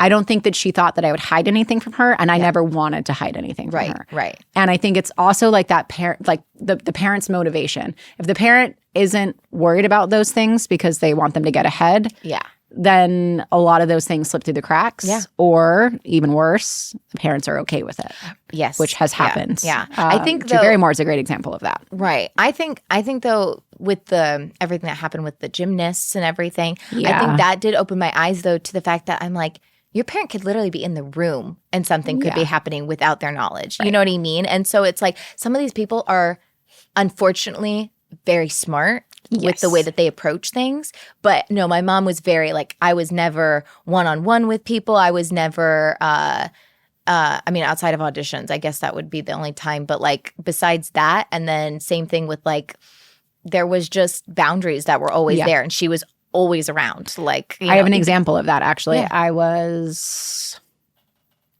I don't think that she thought that I would hide anything from her. And I never wanted to hide anything from her. Right. And I think it's also like that parent, like the parent's motivation. If the parent isn't worried about those things because they want them to get ahead. Yeah. Then a lot of those things slip through the cracks. Yeah. Or even worse, the parents are okay with it. Yes. Which has happened. Yeah. I think Drew Barrymore is a great example of that. Right. I think though with the everything that happened with the gymnasts and everything, I think that did open my eyes though to the fact that I'm like, your parent could literally be in the room and something could be happening without their knowledge. Right. You know what I mean? And so it's like some of these people are unfortunately very smart with the way that they approach things. But no, my mom was very like, I was never one-on-one with people. I was never I mean, outside of auditions, I guess that would be the only time. But like besides that, and then same thing with like, there was just boundaries that were always there, and she was always around. Like, I have an example of that actually. I was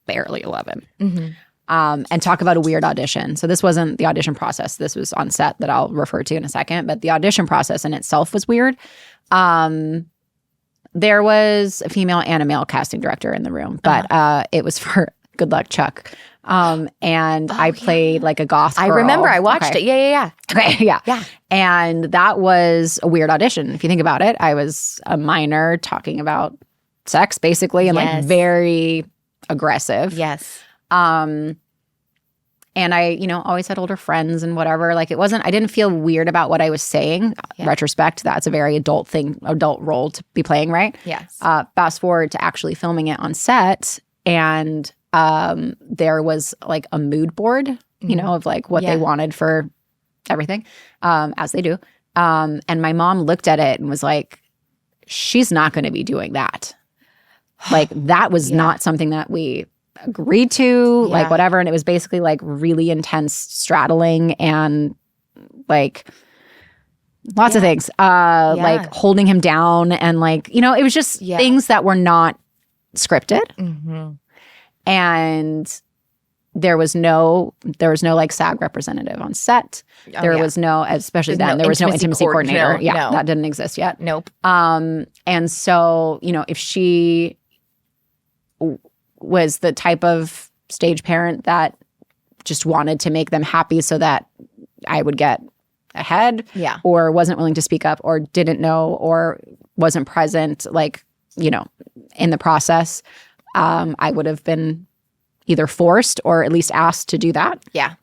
barely 11. And talk about a weird audition. So this wasn't the audition process. This was on set that I'll refer to in a second. But the audition process in itself was weird. There was a female and a male casting director in the room, but it was for Good Luck, Chuck. And I played like a goth girl. I remember. I watched it. Yeah. Okay, yeah. And that was a weird audition. If you think about it, I was a minor talking about sex, basically, and like very aggressive. Yes. And I, always had older friends and whatever. Like I didn't feel weird about what I was saying. Retrospect, that's a very adult role to be playing, right? Yes. Fast forward to actually filming it on set, and there was like a mood board, of like what they wanted for everything, as they do. And my mom looked at it and was like, she's not going to be doing that. Like that was not something that we agreed to, like whatever. And it was basically like really intense straddling and like lots of things, like holding him down. And like, it was just things that were not scripted. And there was no like SAG representative on set. There was no, especially then, there was no intimacy coordinator. No. That didn't exist yet. Nope. And so, if she was the type of stage parent that just wanted to make them happy so that I would get ahead, or wasn't willing to speak up, or didn't know, or wasn't present, like, in the process, I would have been either forced or at least asked to do that. Yeah.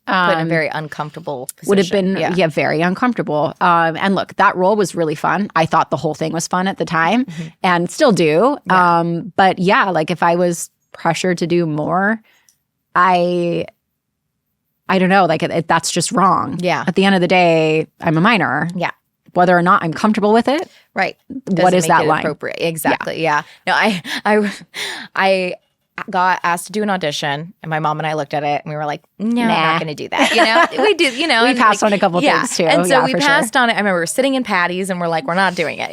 Put in a very uncomfortable position. Would have been, very uncomfortable. And look, that role was really fun. I thought the whole thing was fun at the time and still do. But like if I was pressured to do more, I don't know, like that's just wrong. Yeah. At the end of the day, I'm a minor. Yeah. Whether or not I'm comfortable with it. Right. What is that line? Appropriate. Exactly. Yeah. No, I got asked to do an audition, and my mom and I looked at it and we were like, no, I'm not going to do that. We did, we passed on a couple things too. And so we passed on it. I remember we were sitting in Patty's and we're like, we're not doing it,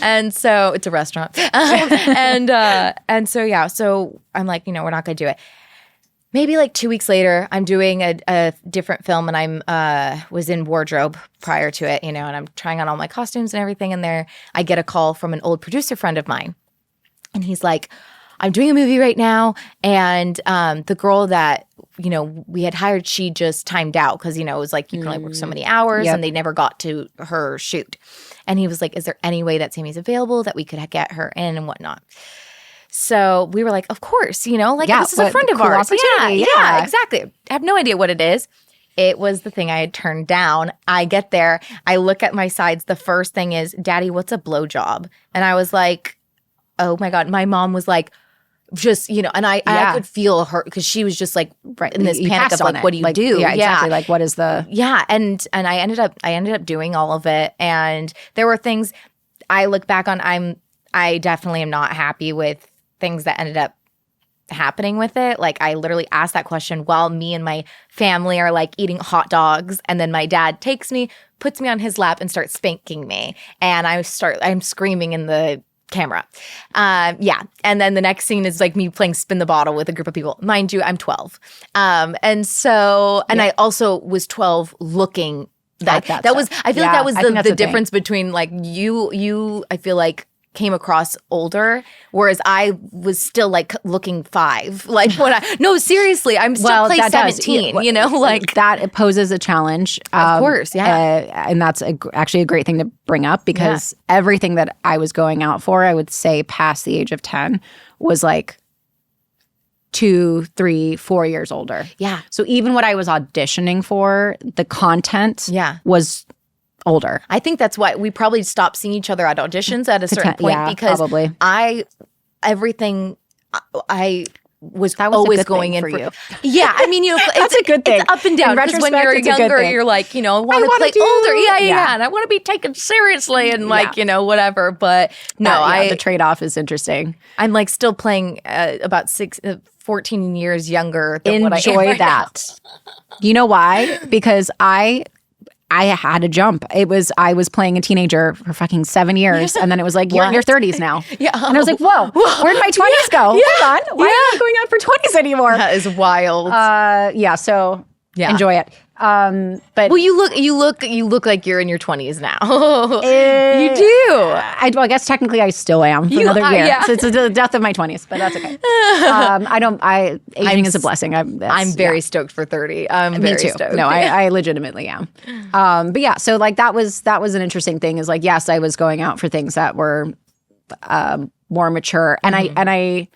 And so it's a restaurant. And so I'm like, we're not going to do it. Maybe like 2 weeks later, I'm doing a different film, and I'm was in wardrobe prior to it, and I'm trying on all my costumes and everything. And there, I get a call from an old producer friend of mine, and he's like, I'm doing a movie right now, and the girl that we had hired, she just timed out because it was like you can only work so many hours, and they never got to her shoot. And he was like, "Is there any way that Sammy's available that we could get her in and whatnot?" So we were like, "Of course, this is a friend of cool ours." Yeah, exactly. I have no idea what it is. It was the thing I had turned down. I get there, I look at my sides. The first thing is, "Daddy, what's a blowjob?" And I was like, "Oh my God!" My mom was like, just, and I could feel her because she was just like in this panic of like, what do you do? Yeah, exactly. Like, what is the... Yeah. And I ended up doing all of it. And there were things I look back on, I definitely am not happy with things that ended up happening with it. Like I literally asked that question while me and my family are like eating hot dogs. And then my dad takes me, puts me on his lap and starts spanking me. And I'm screaming in the camera. And then the next scene is like me playing spin the bottle with a group of people. Mind you, I'm 12. And I also was 12 looking like that. That was, I feel like that was the difference between like you, I feel like came across older, whereas I was still like looking 5. Like no, seriously, I'm still playing 17, like that it poses a challenge. Of course, yeah. And that's actually a great thing to bring up because everything that I was going out for, I would say past the age of 10 was like 2, 3, 4 years older. Yeah. So even what I was auditioning for, the content was older. I think that's why we probably stopped seeing each other at auditions at a certain point because probably. was That was a always good going thing in for you. Yeah, I mean, That's a good thing. It's up and down. In Because when retrospect, you're it's a good younger, thing. you're like, I want to wanna play do- older. Yeah, Yeah. and I want to be taken seriously and like, Yeah. whatever. But no, the trade-off is interesting. I'm like still playing about 14 years younger than what I am Enjoy right now. that. You know why? Because I had to jump. I was playing a teenager for fucking 7 years, and then it was like, you're in your 30s now. Yeah. And I was like, whoa, where'd my 20s go? Hold on. Why am I not going out for 20s anymore? That is wild. So Yeah. enjoy it. But well, you look like you're in your 20s now. you do. I guess technically I still am for another year. yeah. So it's the death of my 20s, but that's okay. Aging is a blessing. I'm very stoked for 30. I'm Me very too. stoked. No, I legitimately am. But yeah, so like that was an interesting thing. Is like, yes, I was going out for things that were more mature, and I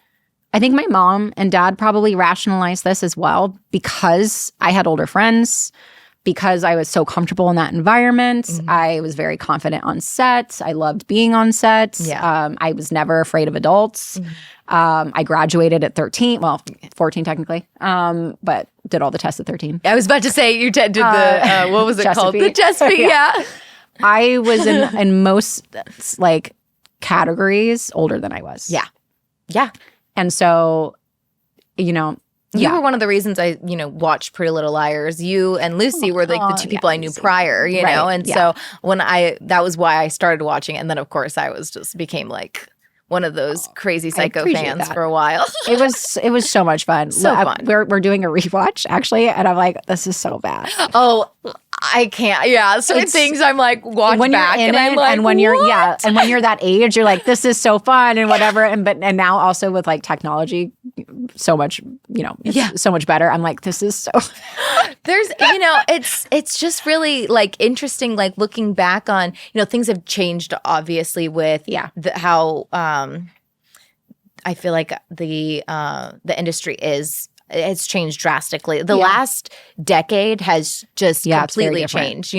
think my mom and dad probably rationalized this as well because I had older friends, because I was so comfortable in that environment. I was very confident on set. I loved being on set. Yeah. I was never afraid of adults. I graduated at 13, well, 14 technically, but did all the tests at 13. I was about to say you did the what was it called? The Chesapeake. Yeah. I was in most like categories older than I was. Yeah. Yeah. And so, You were one of the reasons I, watched Pretty Little Liars. You and Lucy were like the two people I knew prior, know? And so that was why I started watching it. And then of course I became like one of those crazy psycho fans for a while. It was so much fun. So fun. We're doing a rewatch actually, and I'm like, this is so bad. Oh, I can't. Yeah, certain things I'm like watch when back, you're in and I'm like, and when what? and when you're that age, you're like, this is so fun and whatever. And now also with like technology, so much, so much better. I'm like, this is so. There's, it's just really like interesting, like looking back on, things have changed obviously with how I feel like the industry it's changed drastically. The last decade has just completely changed,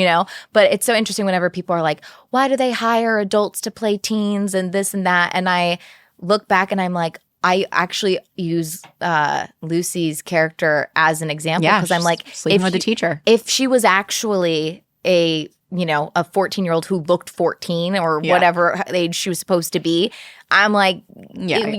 But it's so interesting whenever people are like, why do they hire adults to play teens and this and that? And I look back and I'm like, I actually use Lucy's character as an example because I'm like, sleeping with a teacher. If she was actually a 14-year-old who looked 14 or whatever age she was supposed to be, I'm like,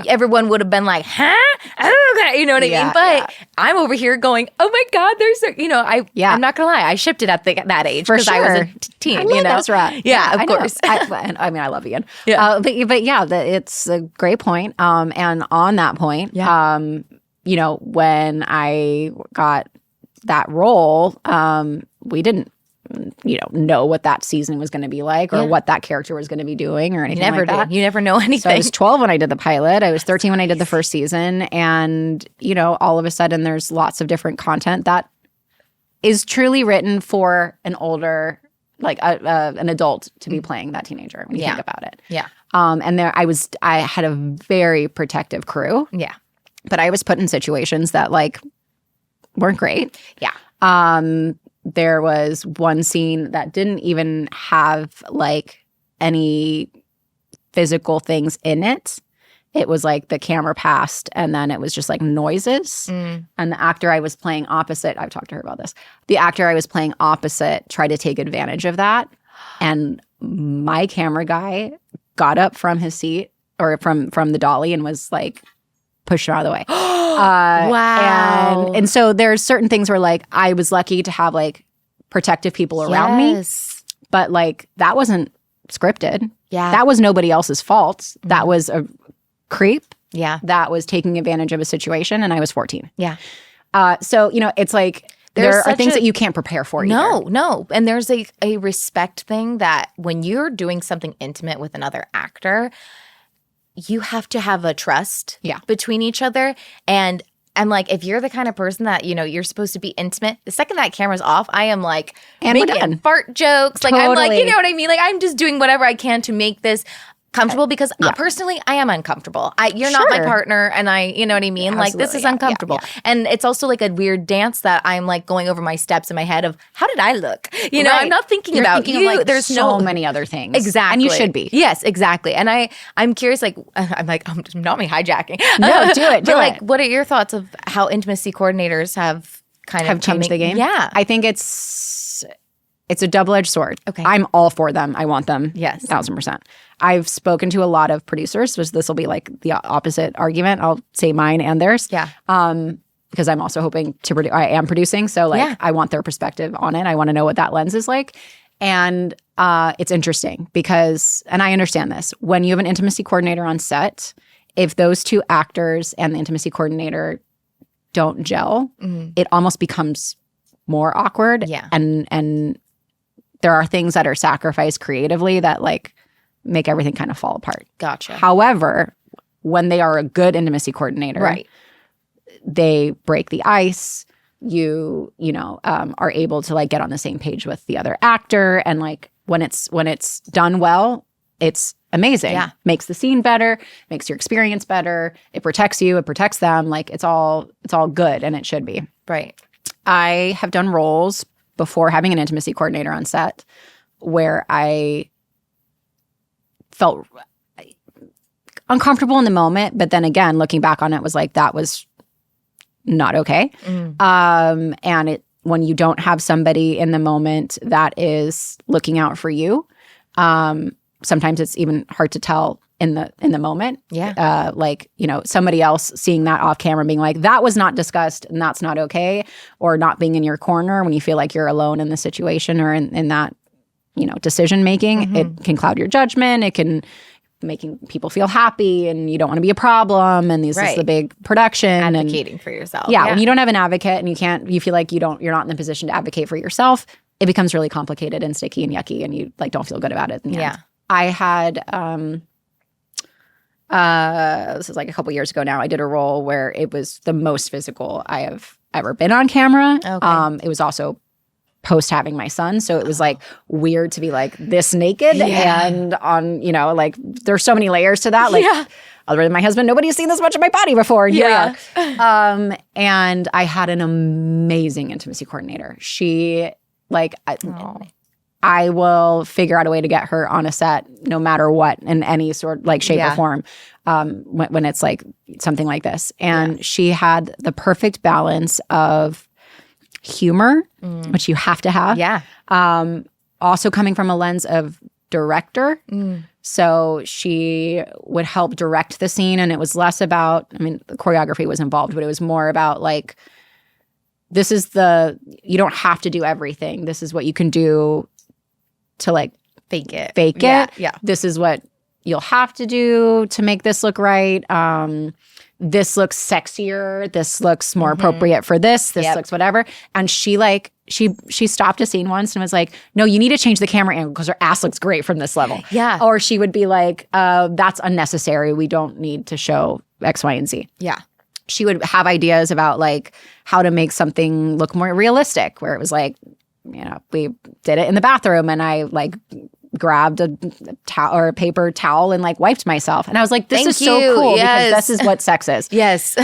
everyone would have been like, huh? Okay, you know what I mean? But I'm over here going, oh my God, there's I'm not gonna lie, I shipped it at that age because I was a teen. That's right. Yeah, of course. I mean, I love Ian. Yeah. But yeah, it's a great point. And on that point, when I got that role, we didn't know what that season was going to be like or what that character was going to be doing or anything like that. You never know anything. So I was 12 when I did the pilot. I was 13 when I did the first season. And, all of a sudden there's lots of different content that is truly written for an older, like an adult to be playing that teenager when you think about it. Yeah. And I had a very protective crew. Yeah. But I was put in situations that like weren't great. Yeah. There was one scene that didn't even have like any physical things in it. It was like the camera passed and then it was just like noises. And the actor I was playing opposite, I've talked to her about this. The actor I was playing opposite tried to take advantage of that. And my camera guy got up from his seat or from the dolly and was like pushed out of the way. Wow. And so there's certain things where like I was lucky to have like protective people around me, but like that wasn't scripted. Yeah. That was nobody else's fault. That was a creep. Yeah. That was taking advantage of a situation and I was 14. Yeah. So, it's like there are things that you can't prepare for either. No. And there's a respect thing that when you're doing something intimate with another actor, you have to have a trust between each other. And like, if you're the kind of person that, you're supposed to be intimate, the second that camera's off, I am like making fart jokes. Totally. Like, I'm like, you know what I mean? Like, I'm just doing whatever I can to make this comfortable because personally I am uncomfortable. You're not my partner, and you know what I mean? Like, this is uncomfortable. And it's also like a weird dance that I'm like going over my steps in my head of, how did I look? You know, I'm not thinking about you. Of, like, there's so many other things. Exactly. And you should be. Yes, exactly. And I'm curious, like, I'm not me hijacking. No, do it. Like, what are your thoughts of how intimacy coordinators have changed the game? Yeah. I think it's a double-edged sword. Okay. I'm all for them. I want them. Yes. 1,000%. I've spoken to a lot of producers, so this will be like the opposite argument. I'll say mine and theirs. Yeah. Because I'm also hoping to I am producing, so like I want their perspective on it. I want to know what that lens is like. And it's interesting because, and I understand this, when you have an intimacy coordinator on set, if those two actors and the intimacy coordinator don't gel, it almost becomes more awkward. Yeah. And there are things that are sacrificed creatively that like make everything kind of fall apart. Gotcha. However, when they are a good intimacy coordinator, they break the ice. You know, are able to like get on the same page with the other actor, and like when it's done well, it's amazing. Yeah. Makes the scene better, makes your experience better. It protects you, it protects them. Like it's all good, and it should be. Right. I have done roles before having an intimacy coordinator on set where I felt uncomfortable in the moment, but then again, looking back on it, was like that was not okay. And when you don't have somebody in the moment that is looking out for you, sometimes it's even hard to tell in the moment. Yeah. Like, you know, somebody else seeing that off camera being like, that was not discussed and that's not okay, or not being in your corner when you feel like you're alone in the situation or in that, you know, decision making. It can cloud your judgment. It can making people feel happy, and you don't want to be a problem, and this is the big production. Advocating for yourself. Yeah, when you don't have an advocate and you feel like you're not in the position to advocate for yourself, it becomes really complicated and sticky and yucky, and you like don't feel good about it in the end. I had this is like a couple years ago now, I did a role where it was the most physical I have ever been on camera. Okay. It was also post having my son, so it was like weird to be like this naked and on, you know, like there's so many layers to that. Like other than my husband, nobody's seen this much of my body before. And here we are. And I had an amazing intimacy coordinator. She like I will figure out a way to get her on a set no matter what, in any sort like shape or form, when it's like something like this. And she had the perfect balance of humor, which you have to have. Yeah. Also coming from a lens of director. So she would help direct the scene, and it was less about, I mean, the choreography was involved, but it was more about like, you don't have to do everything. This is what you can do to like fake it. Yeah. This is what you'll have to do to make this look right. This looks sexier. This looks more appropriate for this. This looks whatever. And she stopped a scene once and was like, no, you need to change the camera angle because her ass looks great from this level. Yeah. Or she would be like, that's unnecessary. We don't need to show X, Y, and Z. Yeah. She would have ideas about like how to make something look more realistic, where it was like, you know, we did it in the bathroom and I like grabbed a towel or a paper towel and like wiped myself. And I was like, this is so cool because this is what sex is. Yes.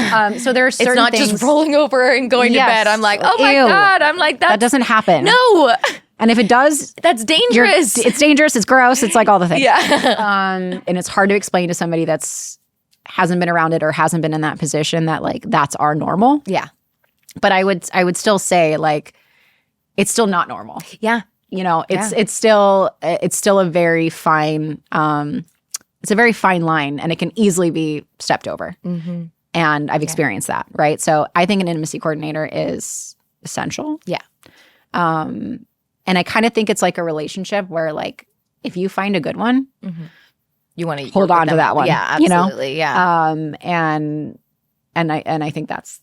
So there are certain It's not things, just rolling over and going to bed. I'm like, oh my God. I'm like, that doesn't happen. No. And if it does, that's dangerous. It's dangerous. It's gross. It's like all the things. Yeah. And it's hard to explain to somebody hasn't been around it or hasn't been in that position that like that's our normal. Yeah. But I would still say like it's still not normal. Yeah. You know, it's still a very fine it's a very fine line, and it can easily be stepped over. And I've experienced that, right? So I think an intimacy coordinator is essential. Yeah. And I kind of think it's like a relationship where like if you find a good one, you want to hold on to that one. Yeah, absolutely. You know? And I think that's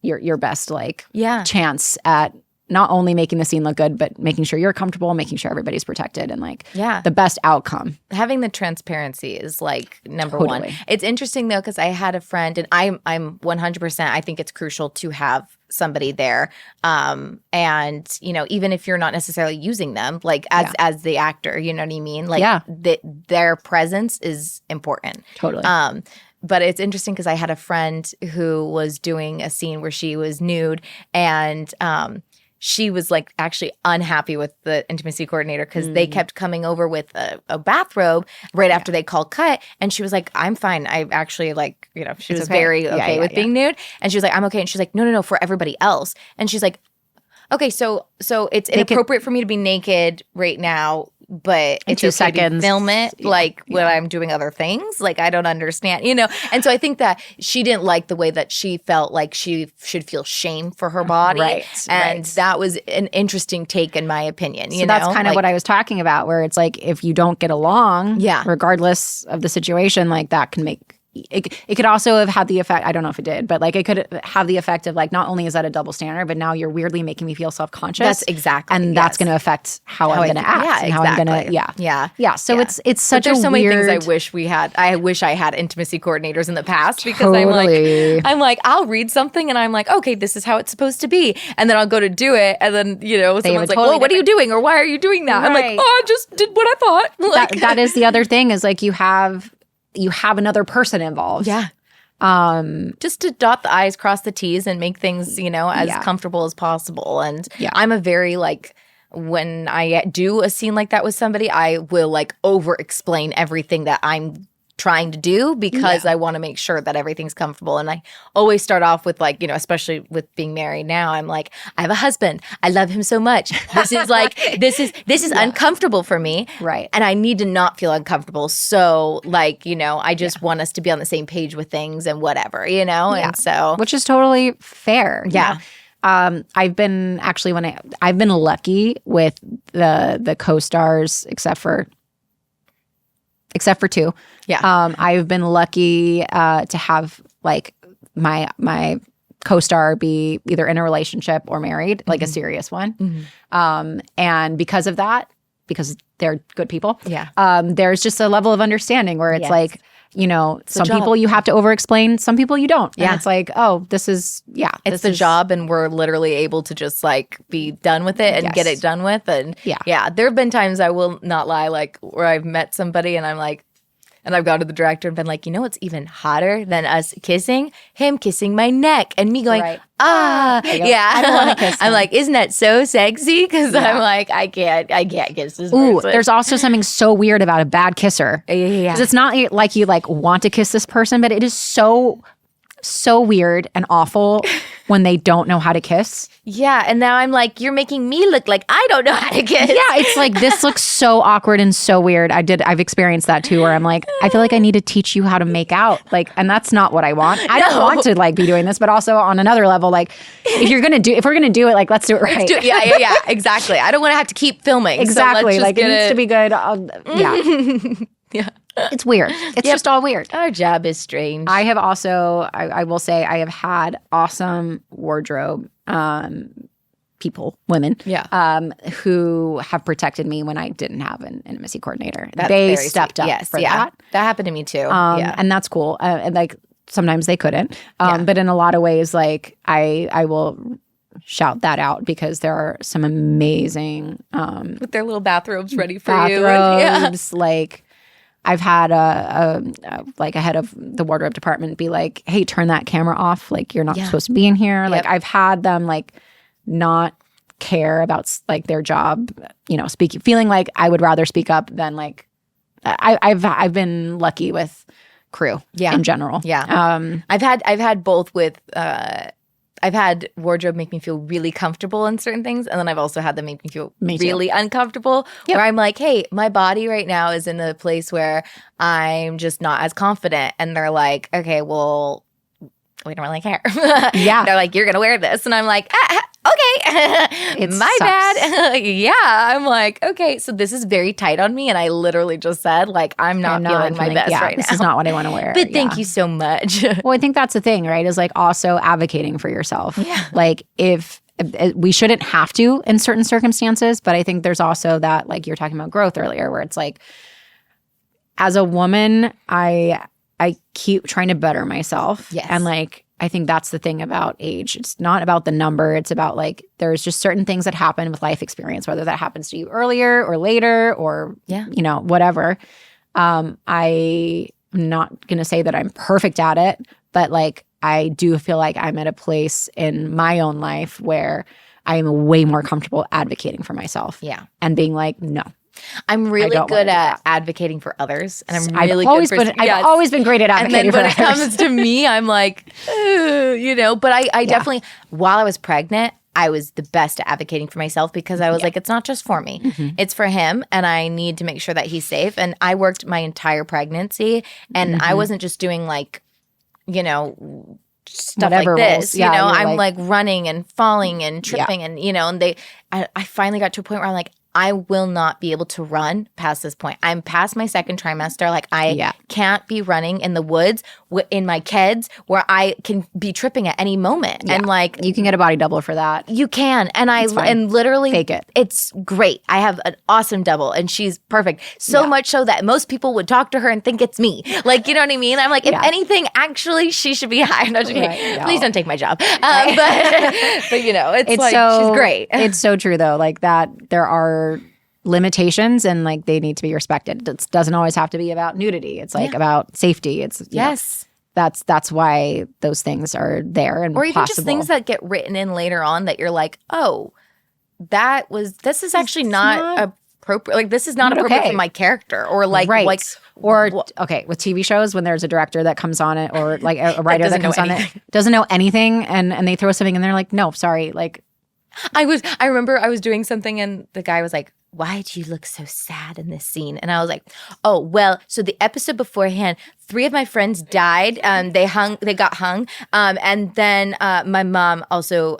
your best like chance at not only making the scene look good, but making sure you're comfortable, making sure everybody's protected, and like the best outcome. Having the transparency is like number Totally. one. It's interesting though, because I had a friend, and I'm 100%. I think it's crucial to have somebody there, and you know, even if you're not necessarily using them, like as the actor, you know what I mean? Like their presence is important. Totally. But it's interesting because I had a friend who was doing a scene where she was nude, and she was like actually unhappy with the intimacy coordinator because they kept coming over with a bathrobe right after they called cut. And she was like, I'm fine. I actually like, you know, she was very okay with being nude. And she was like, I'm okay. And she's like, no, for everybody else. And she's like, okay, so it's inappropriate for me to be naked right now, but it's 2 okay seconds. To film it like when I'm doing other things. Like I don't understand, you know. And so I think that she didn't like the way that she felt like she should feel shame for her body, and that was an interesting take in my opinion. You know, that's kind of what I was talking about, where it's like if you don't get along, regardless of the situation, like that can make. It could also have had the effect, I don't know if it did, but like it could have the effect of like not only is that a double standard, but now you're weirdly making me feel self-conscious. That's exactly. And that's going to affect how I'm going to act. Yeah, and how I'm going to, Yeah. So it's such a weird. There's so many things I wish we had. I wish I had intimacy coordinators in the past because I'm like, I'll read something and I'm like, okay, this is how it's supposed to be. And then I'll go to do it. And then, you know, someone's like, well, what are you doing? Or why are you doing that? I'm like, oh, I just did what I thought. Like, that is the other thing is like you have another person involved. Yeah. Just to dot the I's, cross the T's, and make things, you know, as comfortable as possible. And I'm a very like, when I do a scene like that with somebody, I will like over explain everything that I'm trying to do because I want to make sure that everything's comfortable. And I always start off with like, you know, especially with being married now, I'm like, I have a husband. I love him so much. This is like, this is uncomfortable for me. Right. And I need to not feel uncomfortable. So like, you know, I just want us to be on the same page with things and whatever, you know? And so. Which is totally fair. Yeah. I've been actually I've been lucky with the co-stars except for 2. Yeah. I've been lucky to have like my co-star be either in a relationship or married, like a serious one. And because of that, because they're good people, there's just a level of understanding where it's like, you know, some people you have to over-explain, some people you don't. And it's like, oh, this is, it's the job, and we're literally able to just like be done with it and get it done with. And there have been times, I will not lie, like where I've met somebody and I'm like, and I've gone to the director and been like, you know what's even hotter than us kissing? Him kissing my neck and me going, I don't want to kiss him. I'm like, isn't that so sexy? Because I'm like, I can't kiss this person. There's also something so weird about a bad kisser. Because it's not like you like want to kiss this person, but it is so weird and awful when they don't know how to kiss. Yeah, and now I'm like, you're making me look like I don't know how to kiss. Yeah, it's like, this looks so awkward and so weird. I've experienced that too, where I'm like, I feel like I need to teach you how to make out. Like, and that's not what I want. I don't want to like be doing this, but also on another level, like if we're gonna do it, like let's do it right. Yeah, exactly. I don't want to have to keep filming. Exactly. So like it needs to be good. Yeah. It's weird. It's just all weird. Our job is strange. I have also, I will say, I have had awesome wardrobe people, women, who have protected me when I didn't have an intimacy coordinator. They stepped up for that. That happened to me too. And that's cool. And like sometimes they couldn't. But in a lot of ways, like I will shout that out because there are some amazing with their little bathrobes ready for you. Like I've had a head of the wardrobe department be like, hey, turn that camera off. Like you're not supposed to be in here. Like I've had them like not care about like their job, you know, feeling like I would rather speak up than like I've been lucky with crew in general. I've had both with I've had wardrobe make me feel really comfortable in certain things, and then I've also had them make me feel really uncomfortable. Where I'm like, hey, my body right now is in a place where I'm just not as confident, and they're like, okay, well, we don't really care. They're like, you're gonna wear this, and I'm like, okay, my bad. I'm like, okay, so this is very tight on me, and I literally just said, like, I'm not feeling my best right now. This is not what I want to wear. But thank you so much. Well, I think that's the thing, right? Is like also advocating for yourself. Yeah. Like if we shouldn't have to in certain circumstances, but I think there's also that, like you were talking about growth earlier, where it's like, as a woman, I keep trying to better myself. Yes. And like, I think that's the thing about age. It's not about the number. It's about like, there's just certain things that happen with life experience, whether that happens to you earlier or later or, you know, whatever. I'm not going to say that I'm perfect at it, but like, I do feel like I'm at a place in my own life where I am way more comfortable advocating for myself. Yeah. And being like, no. I'm really good at advocating for others. And I'm really I've always been great at advocating for others. And then when it comes to me, I'm like, you know, but I definitely, while I was pregnant, I was the best at advocating for myself because I was like, it's not just for me. Mm-hmm. It's for him. And I need to make sure that he's safe. And I worked my entire pregnancy. And I wasn't just doing like, you know, stuff whatever like roles. this. You know, I'm like running and falling and tripping and, you know, and I finally got to a point where I'm like, I will not be able to run past this point. I'm past my second trimester. Like I can't be running in the woods in my kids where I can be tripping at any moment. Yeah. And like you can get a body double for that. You can. And and literally fake it. It's great. I have an awesome double and she's perfect. So much so that most people would talk to her and think it's me. Like, you know what I mean? I'm like, if anything, actually she should be high. No, please don't take my job. But you know, it's like she's great. It's so true though. Like that there are limitations and like they need to be respected. It doesn't always have to be about nudity. It's like about safety. It's that's why those things are there and or even possible. Just things that get written in later on that you're like, oh, this is actually not appropriate. Like this is not appropriate for my character or like okay, with TV shows when there's a director that comes on it or like a writer that comes on it doesn't know anything and they throw something and they're like, no, sorry, like I remember I was doing something and the guy was like, why do you look so sad in this scene? And I was like, oh, well, so the episode beforehand, 3 of my friends died. They got hung. And then my mom also,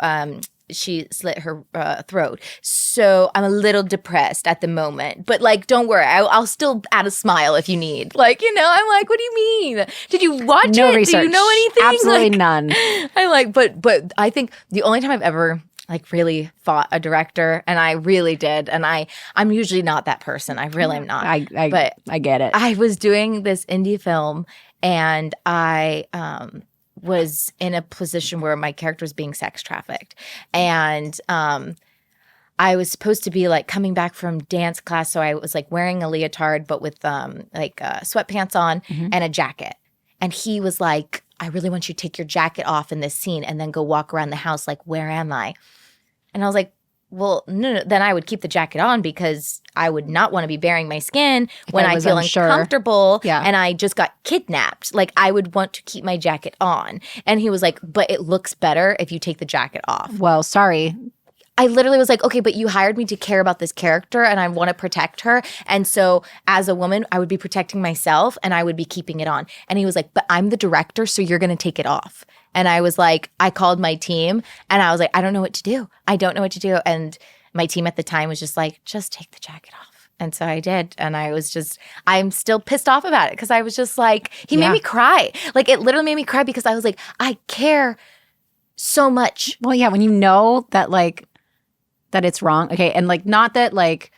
she slit her throat. So I'm a little depressed at the moment. But like, don't worry, I'll still add a smile if you need. Like, you know, I'm like, what do you mean? Did you watch no it? Research. Do you know anything? Absolutely like, none. I'm like, but I think the only time I've ever like really fought a director, and I really did. And I'm usually not that person. I really am not. But I get it. I was doing this indie film, and I was in a position where my character was being sex trafficked, and I was supposed to be like coming back from dance class, so I was like wearing a leotard, but with sweatpants on and a jacket. And he was like, I really want you to take your jacket off in this scene and then go walk around the house like, where am I? And I was like, well, no, then I would keep the jacket on because I would not want to be baring my skin when I feel uncomfortable and I just got kidnapped. Like, I would want to keep my jacket on. And he was like, but it looks better if you take the jacket off. Well, sorry. I literally was like, okay, but you hired me to care about this character and I want to protect her. And so as a woman, I would be protecting myself and I would be keeping it on. And he was like, but I'm the director, so you're going to take it off. And I was like, I called my team and I was like, I don't know what to do. I don't know what to do. And my team at the time was just like, just take the jacket off. And so I did. And I'm still pissed off about it because I was just like, he made me cry. Like, it literally made me cry because I was like, I care so much. Well, yeah, when you know that like, that it's wrong. Okay. And like, not that like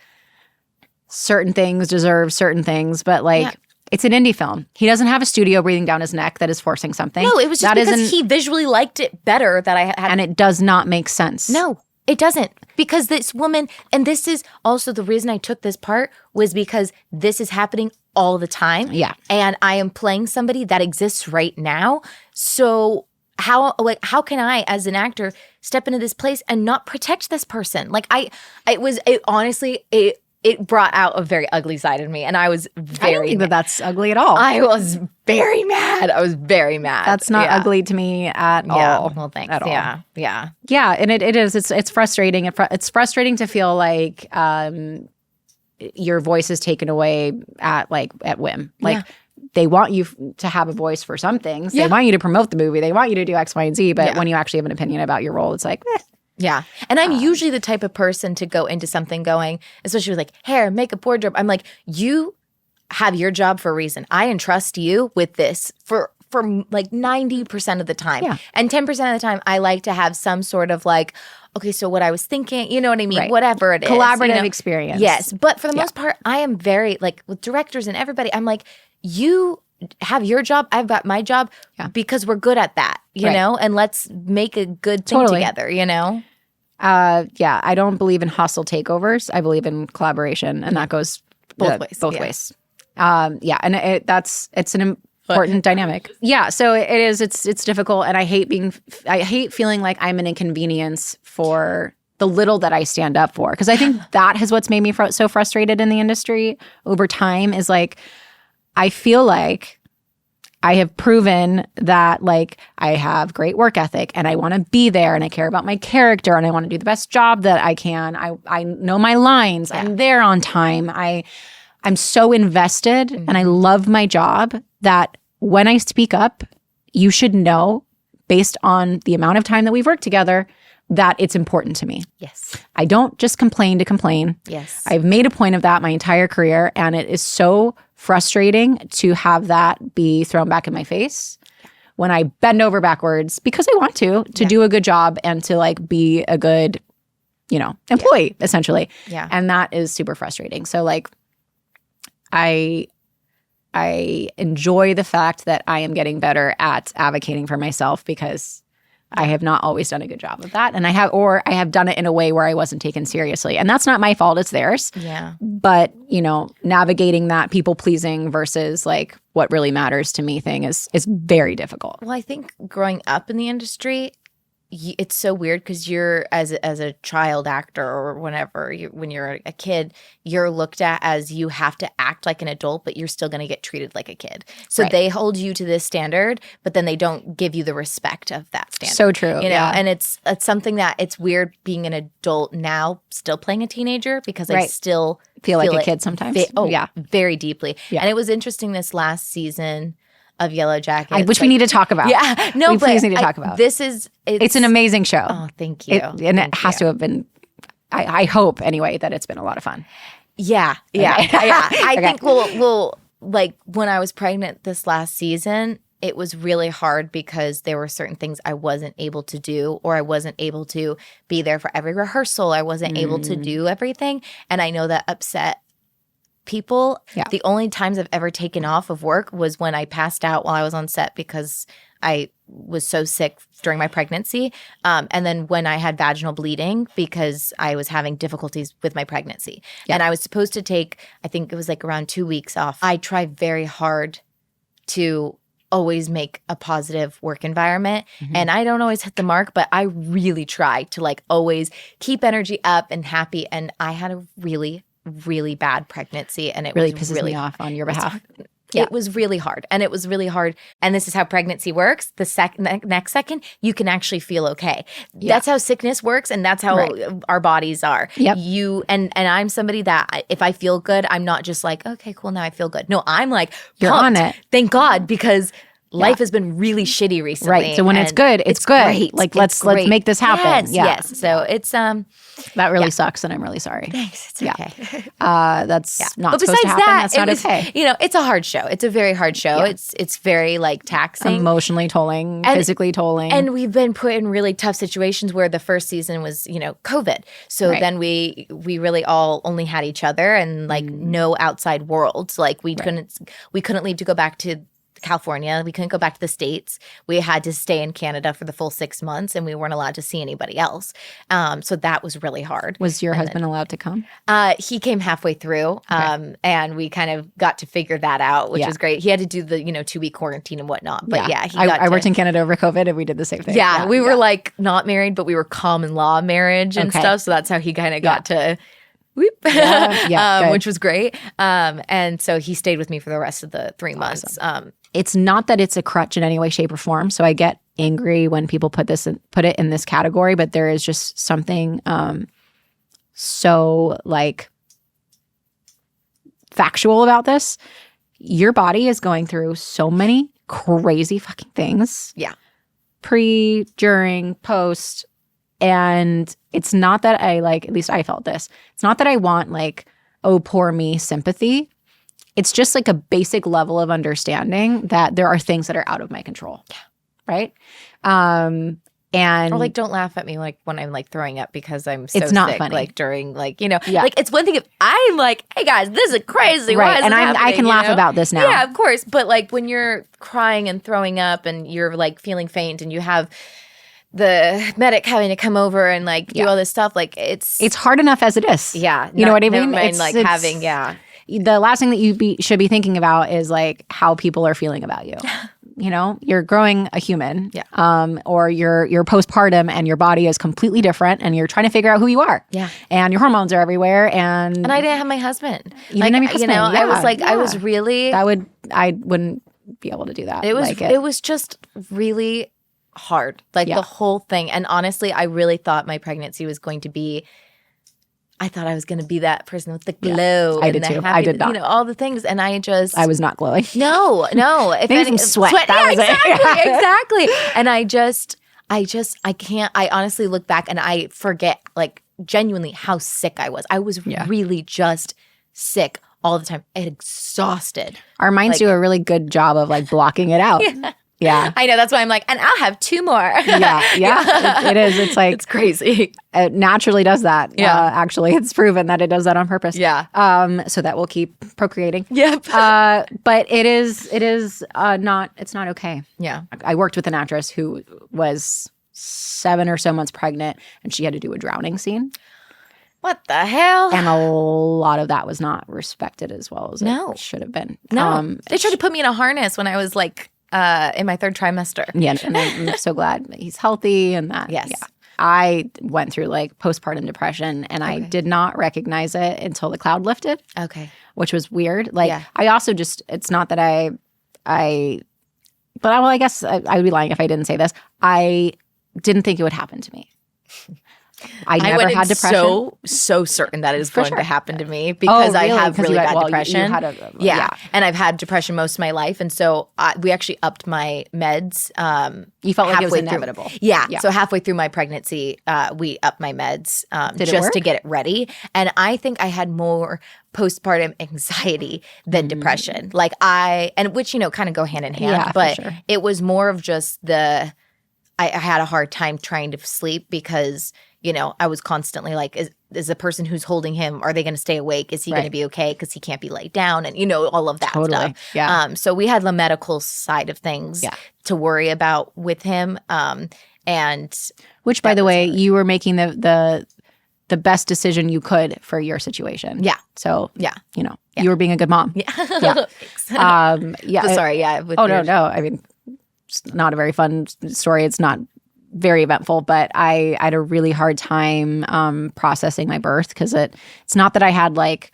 certain things deserve certain things, but like it's an indie film. He doesn't have a studio breathing down his neck that is forcing something. No, it was just because he visually liked it better that I had. And it does not make sense. No, it doesn't. Because this woman, and this is also the reason I took this part, was because this is happening all the time. Yeah. And I am playing somebody that exists right now. So how can I, as an actor, step into this place and not protect this person? Like it brought out a very ugly side of me, and I was very. I don't think that's ugly at all. I was very mad. That's not ugly to me at all. Well, thanks. At all. Yeah. And it is. It's frustrating. It's frustrating to feel like your voice is taken away at whim. Like. They want you to have a voice for some things. They want you to promote the movie. They want you to do X, Y, and Z. But when you actually have an opinion about your role, it's like, Yeah. And I'm usually the type of person to go into something going, especially with like hair, makeup, wardrobe. I'm like, you have your job for a reason. I entrust you with this for for like 90% of the time. Yeah. And 10% of the time, I like to have some sort of like, okay, so what I was thinking, you know what I mean? Right. Whatever it is. Collaborative experience. Yes. But for the most part, I am very, like with directors and everybody, I'm like, you have your job, I've got my job because we're good at that, you know? And let's make a good thing together, you know? I don't believe in hostile takeovers. I believe in collaboration, and that goes both ways. And it's an important dynamic. Yeah, so it is. It's difficult, and I hate feeling like I'm an inconvenience for the little that I stand up for, because I think that is what's made me so frustrated in the industry over time. Is like I feel like I have proven that like I have great work ethic and I want to be there and I care about my character and I want to do the best job that I can. I know my lines. I'm there on time. I'm so invested and I love my job that when I speak up, you should know, based on the amount of time that we've worked together, that it's important to me. Yes. I don't just complain to complain. Yes. I've made a point of that my entire career, and it is so frustrating to have that be thrown back in my face when I bend over backwards because I want to do a good job and to like be a good, employee essentially. Yeah. And that is super frustrating. So like I enjoy the fact that I am getting better at advocating for myself, because I have not always done a good job of that. And I have done it in a way where I wasn't taken seriously. And that's not my fault, it's theirs. Yeah. But, navigating that people pleasing versus like what really matters to me thing is very difficult. Well, I think growing up in the industry, it's so weird because you're as a child actor or whenever when you're a kid, you're looked at as you have to act like an adult, but you're still going to get treated like a kid. So they hold you to this standard, but then they don't give you the respect of that standard. So true. And it's something that it's weird being an adult now, still playing a teenager, because I still feel like a kid sometimes. Very deeply. Yeah. And it was interesting this last season of Yellowjackets, which we need to talk about. Yeah, no, but please need to talk about. It's an amazing show. Oh, thank you. It has to have been. I hope anyway that it's been a lot of fun. Yeah. I think we'll like when I was pregnant this last season, it was really hard because there were certain things I wasn't able to do, or I wasn't able to be there for every rehearsal. I wasn't able to do everything, and I know that upset people. The only times I've ever taken off of work was when I passed out while I was on set because I was so sick during my pregnancy. And then when I had vaginal bleeding because I was having difficulties with my pregnancy. And I was supposed to take, I think it was like around 2 weeks off. I try very hard to always make a positive work environment. And I don't always hit the mark, but I really try to like always keep energy up and happy. And I had a really bad pregnancy, and it really was pisses me off on your behalf. It was really hard, and it was really hard. And this is how pregnancy works. The next second, you can actually feel okay. That's how sickness works, and that's how our bodies are. You and I'm somebody that if I feel good, I'm not just like, okay, cool, now I feel good. No, I'm like, you're on it. Thank God, because life has been really shitty recently. Right. So when it's good, it's good. Great. Like let's make this happen. Yes. So it's that really sucks, and I'm really sorry. Thanks. It's okay. That's not supposed to happen. That's not okay. It's a hard show. It's a very hard show. Yeah. It's very like taxing, emotionally tolling, physically tolling, and we've been put in really tough situations where the first season was COVID. So then we really all only had each other and like no outside world. Like we couldn't leave to go back to California. We couldn't go back to the States. We had to stay in Canada for the full 6 months, and we weren't allowed to see anybody else. So that was really hard. Was your husband allowed to come? He came halfway through, and we kind of got to figure that out, which was great. He had to do the 2-week quarantine and whatnot. But I worked in Canada over COVID, and we did the same thing. Yeah, we were like not married, but we were common law marriage and stuff. So that's how he kind of got to. Which was great. And so he stayed with me for the rest of the 3 months. It's not that it's a crutch in any way, shape, or form. So I get angry when people put it in this category, but there is just something so like factual about this. Your body is going through so many crazy fucking things. Yeah. Pre, during, post. And it's not that I like, at least I felt this. It's not that I want like, oh, poor me sympathy. it's just like a basic level of understanding that there are things that are out of my control. Yeah. Right? And or like, don't laugh at me like when I'm like throwing up because I'm so it's not sick. funny. Like during like, you know, like it's one thing if I'm like, hey guys, this is crazy. Right. Why is And this I can laugh about this now. Yeah, of course. But like when you're crying and throwing up and you're like feeling faint and you have the medic having to come over and like do all this stuff, like it's hard enough as it is. Yeah. You know what I mean? It's like having, the last thing that you should be thinking about is like how people are feeling about you. You know, you're growing a human, or you're postpartum and your body is completely different and you're trying to figure out who you are. Yeah. And your hormones are everywhere. And I didn't have my husband. You didn't have your husband. You know, I was like, I was really. I wouldn't be able to do that. It was just really hard. Like the whole thing. And honestly, I really thought my pregnancy was going to be. I thought I was going to be that person with the glow. I did too. I did not. You know, all the things. And I was not glowing. No. If maybe some sweat. That was exactly. And I can't. I honestly look back and I forget, like, genuinely how sick I was. I was really just sick all the time and exhausted. Our minds do a really good job of, like, blocking it out. Yeah. I know. That's why I'm like, and I'll have 2 more. It is. It's like. It's crazy. It naturally does that. Yeah. Actually, it's proven that it does that on purpose. Yeah. So that we'll keep procreating. Yep. But it's not okay. Yeah. I worked with an actress who was 7 or so months pregnant and she had to do a drowning scene. What the hell? And a lot of that was not respected as well as it should have been. No. They tried to put me in a harness when I was like, in my 3rd trimester. Yeah, and I'm so glad that he's healthy and that. Yes. Yeah. I went through like postpartum depression and I did not recognize it until the cloud lifted. Okay. Which was weird. Like I also just, it's not that I guess I would be lying if I didn't say this. I didn't think it would happen to me. I never had depression. So certain that it is going to happen to me really? because I have really bad you depression. had and I've had depression most of my life, and so we actually upped my meds. You felt like it was inevitable. Yeah. So halfway through my pregnancy, we upped my meds just to get it ready, and I think I had more postpartum anxiety than depression. Like which kind of go hand in hand, but it was more of just I had a hard time trying to sleep because. I was constantly like, is the person who's holding him, are they going to stay awake? Is he going to be okay? Because he can't be laid down and, all of that stuff. Yeah. So we had the medical side of things to worry about with him. Which, by the way, you were making the best decision you could for your situation. Yeah. So, you were being a good mom. Yeah. Yeah. Sorry. Yeah. No. I mean, it's not a very fun story. It's not very eventful, but I had a really hard time processing my birth because it's not that I had like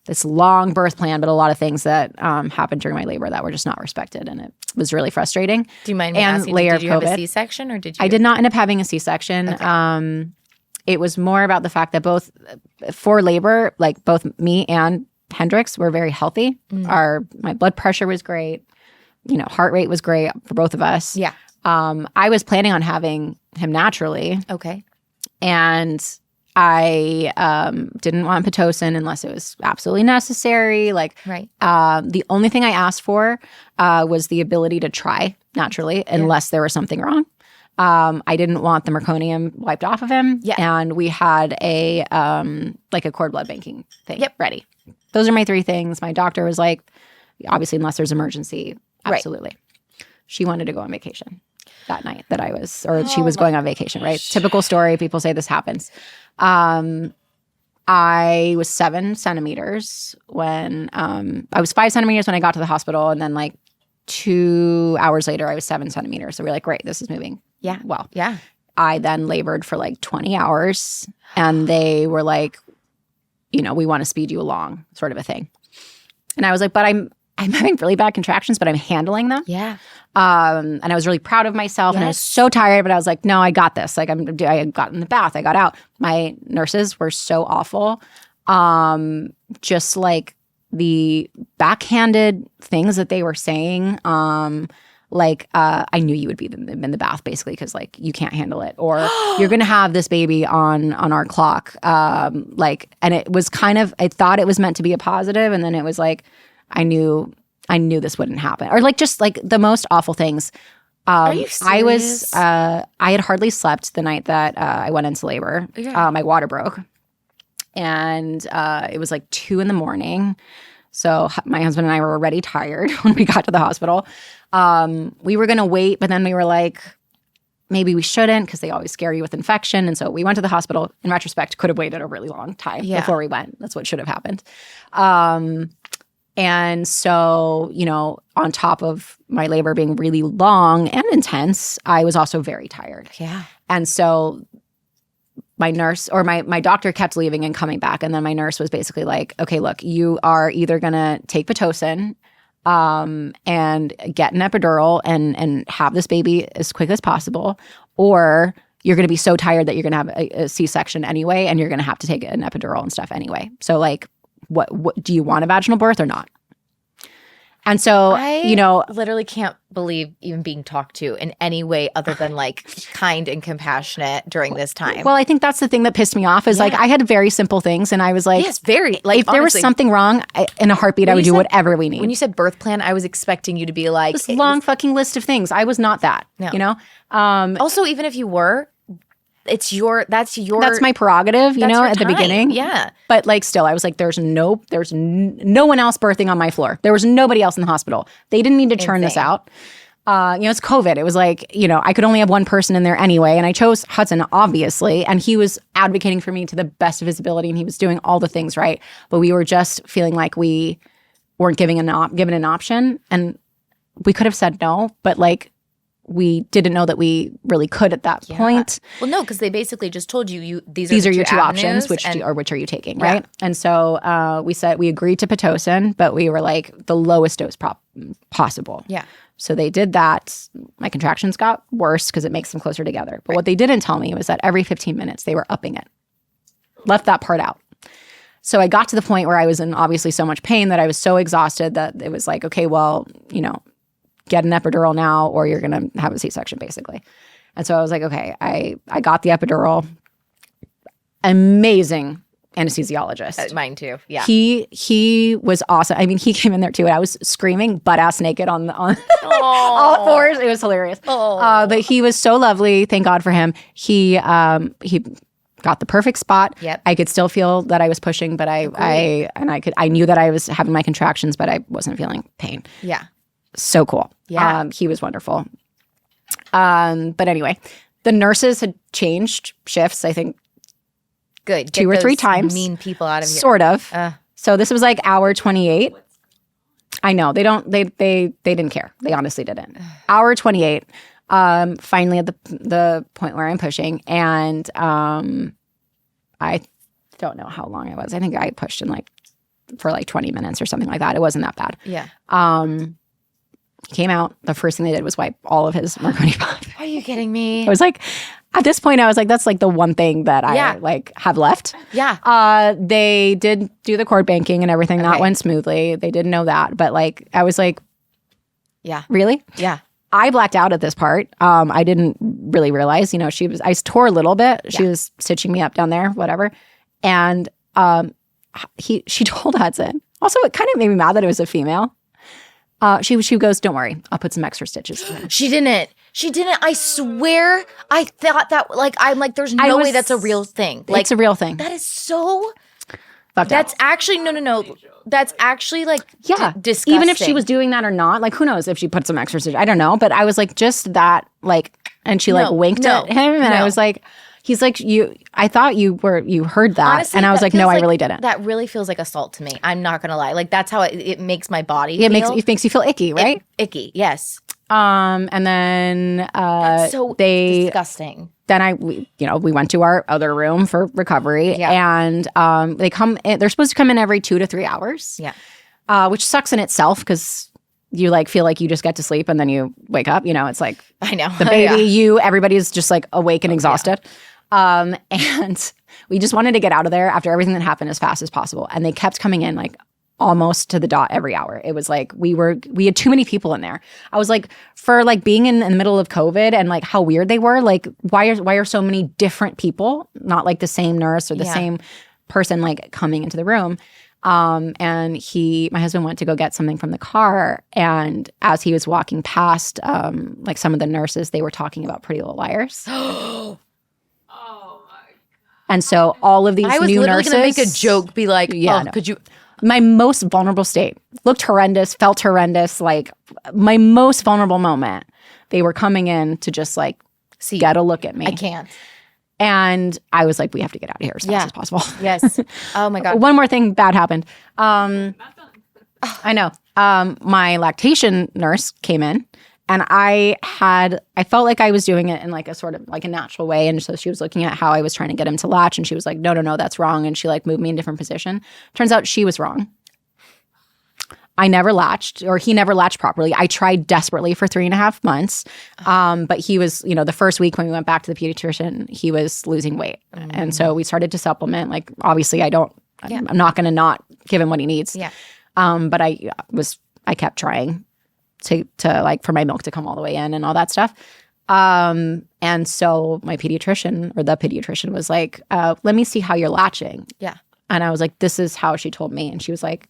this long birth plan, but a lot of things that happened during my labor that were just not respected, and it was really frustrating. Do you mind me asking, did you have a C-section or did you? I did not end up having a C-section. Okay. It was more about the fact that both for labor, like both me and Hendrix were very healthy. My blood pressure was great. Heart rate was great for both of us. Yeah. I was planning on having him naturally. Okay. And I didn't want Pitocin unless it was absolutely necessary. Like, the only thing I asked for was the ability to try naturally unless there was something wrong. I didn't want the meconium wiped off of him. Yeah. And we had a cord blood banking thing ready. Those are my 3 things. My doctor was like, obviously, unless there's emergency, absolutely. Right. She wanted to go on vacation that night that I was, or she was going on vacation, right? Typical story. People say this happens. I was 7 centimeters when, I was 5 centimeters when I got to the hospital. And then like 2 hours later, I was 7 centimeters. So we're like, great, this is moving. Yeah. Well, yeah. I then labored for like 20 hours and they were like, we want to speed you along, sort of a thing. And I was like, but I'm having really bad contractions, but I'm handling them. Yeah. And I was really proud of myself and I was so tired, but I was like, no, I got this. Like I got in the bath, I got out. My nurses were so awful. Just like the backhanded things that they were saying, I knew you would be in the bath basically because like you can't handle it or you're going to have this baby on our clock. And it was kind of, I thought it was meant to be a positive and then it was like, knew this wouldn't happen. Or like just like the most awful things. Are you serious? I had hardly slept the night that I went into labor. Yeah. My water broke. And it was like 2 a.m. So my husband and I were already tired when we got to the hospital. We were going to wait, but then we were like, maybe we shouldn't because they always scare you with infection. And so we went to the hospital. In retrospect, could have waited a really long time before we went. That's what should have happened. And so, you know, on top of my labor being really long and intense, I was also very tired. Yeah. And so my nurse or my doctor kept leaving and coming back. And then my nurse was basically like, okay, look, you are either going to take Pitocin and get an epidural and have this baby as quick as possible, or you're going to be so tired that you're going to have a C-section anyway, and you're going to have to take an epidural and stuff anyway. So like, what do you want a vaginal birth or not? And so, you know, literally can't believe even being talked to in any way other than like kind and compassionate during this time. Well, I think that's the thing that pissed me off is like I had very simple things, and I was like, yes, very like if there was something wrong, in a heartbeat, I would do whatever we need. When you said birth plan, I was expecting you to be like this long fucking list of things. I was not that, you know. Also, even if you were. That's my prerogative, you know, at the beginning. Yeah. But like still, I was like, there's no one else birthing on my floor. There was nobody else in the hospital. They didn't need to churn this out. You know, it's COVID. It was like, you know, I could only have one person in there anyway. And I chose Hudson, obviously. And he was advocating for me to the best of his ability. And he was doing all the things right. But we were just feeling like we weren't given an option. And we could have said no, but like, we didn't know that we really could at that point. Well, no, because they basically just told you these are your two options. Which are you taking, right? And so we agreed to Pitocin, but we were like the lowest dose possible. Yeah. So they did that. My contractions got worse because it makes them closer together. But what they didn't tell me was that every 15 minutes they were upping it. Left that part out. So I got to the point where I was in obviously so much pain that I was so exhausted that it was like, okay, well, you know, get an epidural now or you're going to have a C-section basically. And so I was like, okay, I got the epidural. Amazing anesthesiologist. Mine too. Yeah. He was awesome. I mean, he came in there too. And I was screaming butt ass naked on all fours. It was hilarious. But he was so lovely. Thank God for him. He got the perfect spot. Yep. I could still feel that I was pushing, but I knew that I was having my contractions, but I wasn't feeling pain. Yeah. So cool. Yeah. He was wonderful. But anyway, the nurses had changed shifts, I think. Good. 2 or 3 times. Mean people out of here. Sort of. So this was like hour 28. I know. They didn't care. They honestly didn't. Hour 28. Finally at the point where I'm pushing. And I don't know how long it was. I think I pushed for 20 minutes or something like that. It wasn't that bad. Yeah. He came out. The first thing they did was wipe all of his Marconi Pop. Are you kidding me? I was like, at this point, I was like, that's like the one thing that I have left. Yeah. They did do the cord banking and everything. Okay. That went smoothly. They didn't know that. But like, I was like, yeah. Really? Yeah. I blacked out at this part. I didn't really realize, you know, I tore a little bit. She was stitching me up down there, whatever. And she told Hudson. Also, it kind of made me mad that it was a female. She goes, don't worry, I'll put some extra stitches in. She didn't. I swear, I thought that, I'm like, there's no way that's a real thing. Like, it's a real thing. That is so... That's actually, no. That's actually disgusting. Even if she was doing that or not, like, who knows if she put some extra stitches. I don't know. But I was like, just that, like, and she winked at him. And I was like... He's like, I thought you heard that. Honestly, and I was like, no, I really didn't. That really feels like assault to me. I'm not going to lie. Like, that's how it makes my body feel. It makes you feel icky, right? Icky, yes. And then that's so disgusting. Then we went to our other room for recovery. Yeah. And they come in, they're supposed to come in every 2 to 3 hours. Yeah. Which sucks in itself because you feel like you just get to sleep and then you wake up. You know, it's like I know the baby, everybody's just like awake and exhausted. Yeah. And we just wanted to get out of there after everything that happened as fast as possible. And they kept coming in like almost to the dot every hour. It was like we had too many people in there. I was like, for like being in the middle of COVID and like how weird they were, like why are so many different people, not like the same nurse or the same person like coming into the room? And my husband went to go get something from the car. And as he was walking past, like some of the nurses, they were talking about Pretty Little Liars. And so all of these I was new literally nurses, going to make a joke, be like, Yeah, no. could you? my most vulnerable state, looked horrendous, felt horrendous, like my most vulnerable moment, they were coming in to just like get a look at me. I can't. And I was like, we have to get out of here as fast as possible. Yes. Oh my God. One more thing bad happened. I know. My lactation nurse came in, and I felt like I was doing it in like a sort of like a natural way. And so she was looking at how I was trying to get him to latch, and she was like, no, that's wrong. And she like moved me in a different position. Turns out she was wrong. I never latched, or he never latched properly. I tried desperately for 3.5 months. But he was, the first week when we went back to the pediatrician, he was losing weight. And so we started to supplement. Like, obviously I'm not going to not give him what he needs. Yeah. But I kept trying to like for my milk to come all the way in and all that stuff. And so my pediatrician was like, let me see how you're latching. Yeah. And I was like, this is how she told me. And she was like,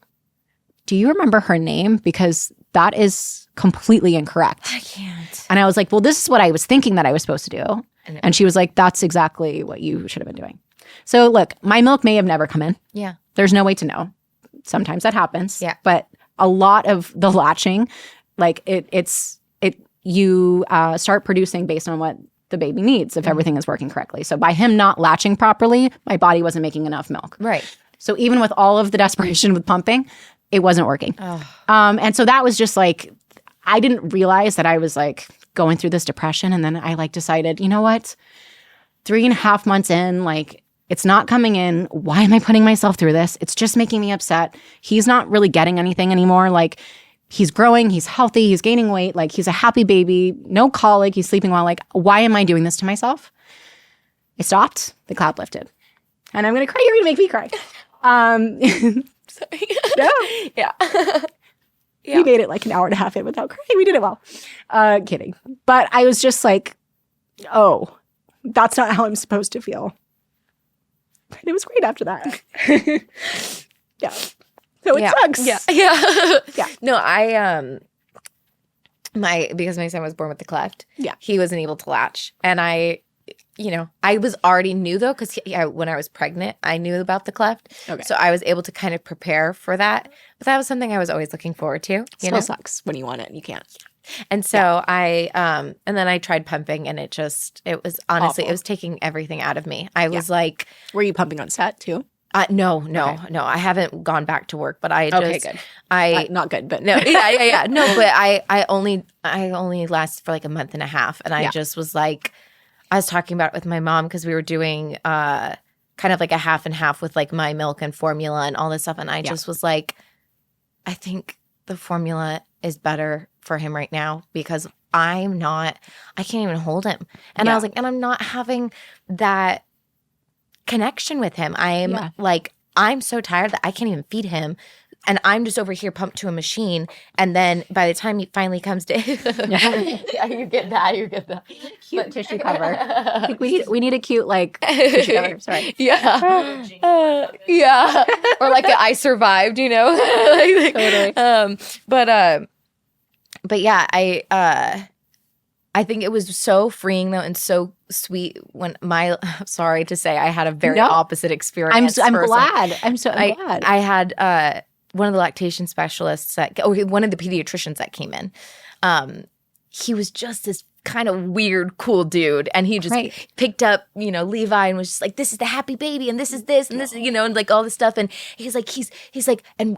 do you remember her name? Because that is completely incorrect. I can't. And I was like, well, this is what I was thinking that I was supposed to do. And she was like, that's exactly what you should have been doing. So look, my milk may have never come in. Yeah. There's no way to know. Sometimes that happens. Yeah. But a lot of the latching, like you start producing based on what the baby needs if everything is working correctly. So by him not latching properly, my body wasn't making enough milk. Right. So even with all of the desperation with pumping, it wasn't working. And so that was just like, I didn't realize that I was like going through this depression. And then I like decided, you know what? 3.5 months in, like it's not coming in. Why am I putting myself through this? It's just making me upset. He's not really getting anything anymore. Like he's growing, he's healthy, he's gaining weight. Like he's a happy baby, no colic, he's sleeping well. Like, why am I doing this to myself? I stopped, the cloud lifted. And I'm going to cry, you're going to make me cry. Sorry. No. Yeah. We made it like an hour and a half in without crying. We did it well. Kidding. But I was just like, oh, that's not how I'm supposed to feel. And it was great after that. Yeah. So it sucks. Yeah. Yeah. No, because my son was born with the cleft. Yeah. He wasn't able to latch. And I was already knew though, because when I was pregnant, I knew about the cleft. Okay. So I was able to kind of prepare for that. But that was something I was always looking forward to. Still sucks when you want it and you can't. And so and then I tried pumping, and it was honestly, awful. it was taking everything out of me. I was like, were you pumping on set too? no, I haven't gone back to work, but I just, good. Not good, but no, yeah. No, but I only lasted for like a month and a half, and I just was like, I was talking about it with my mom because we were doing kind of like a half and half with like my milk and formula and all this stuff, and I just was like, I think the formula is better for him right now because I can't even hold him, and I was like, and I'm not having that connection with him. I'm like, I'm so tired that I can't even feed him, and I'm just over here pumped to a machine. And then by the time he finally comes to, you get that cute tissue cover. I think we need a cute like tissue cover. Sorry. Yeah. Or like I survived, Totally. But yeah, I think it was so freeing though, and so sweet when sorry to say, I had a very opposite experience. I'm glad. I'm glad. I had one of the lactation specialists one of the pediatricians that came in. He was just this kind of weird, cool dude, and he just picked up, Levi, and was just like, "This is the happy baby, and this is this, and this, and like all this stuff." And he's like, and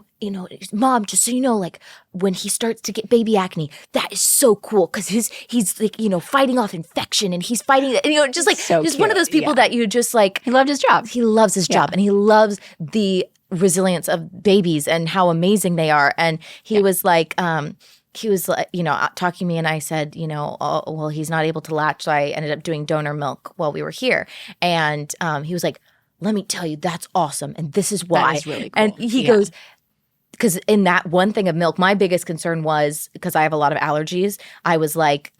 Mom, just so you know, like when he starts to get baby acne, that is so cool because he's like, fighting off infection, and he's fighting, just like so just cute. One of those people that you just like. He loved his job. He loves his job, and he loves the resilience of babies and how amazing they are. And he was like, talking to me, and I said, well, he's not able to latch, so I ended up doing donor milk while we were here. And he was like, let me tell you, that's awesome, and this is why. That is really cool. And he goes, because in that one thing of milk, my biggest concern was, because I have a lot of allergies, I was like,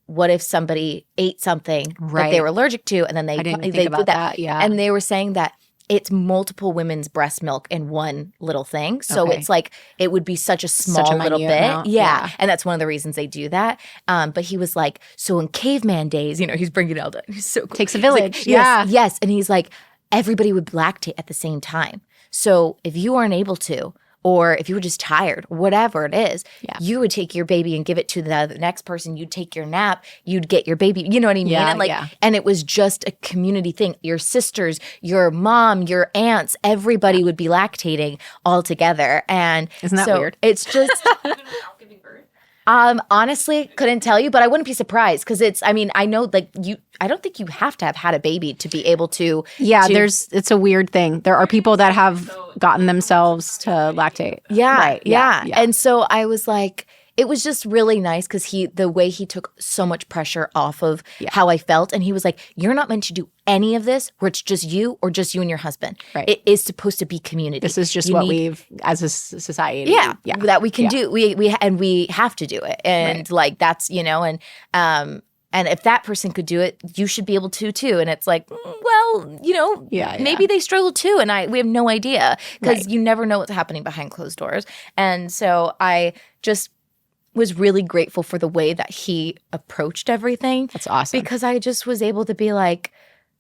what if somebody ate something that they were allergic to, and then they I didn't think about that. Yeah. And they were saying that it's multiple women's breast milk in one little thing. So Okay. it's like it would be such a small little minute bit. amount. Yeah. And that's one of the reasons they do that. But he was like, so in caveman days, he's bringing it out. He's so cool. Takes a He's like, village. Yeah. Yes. And he's like, everybody would lactate at the same time. So if you weren't able to, or if you were just tired, whatever it is, you would take your baby and give it to the next person. You'd take your nap. You'd get your baby. You know what I mean? Yeah, And it was just a community thing. Your sisters, your mom, your aunts, everybody would be lactating all together. And isn't that weird? It's just honestly, couldn't tell you, but I wouldn't be surprised because I know I don't think you have to have had a baby to be able to. Yeah, it's a weird thing. There are people that have gotten themselves to lactate. Yeah, right. yeah. And so I was like, it was just really nice because the way he took so much pressure off of how I felt. And he was like, you're not meant to do any of this where it's just you or just you and your husband. Right. It is supposed to be community. This is just we've, as a society. That we can do. We have to do it. And that's, and if that person could do it, you should be able to too. And it's like, maybe they struggle too. And we have no idea because you never know what's happening behind closed doors. And so I just was really grateful for the way that he approached everything. That's awesome. Because I just was able to be like,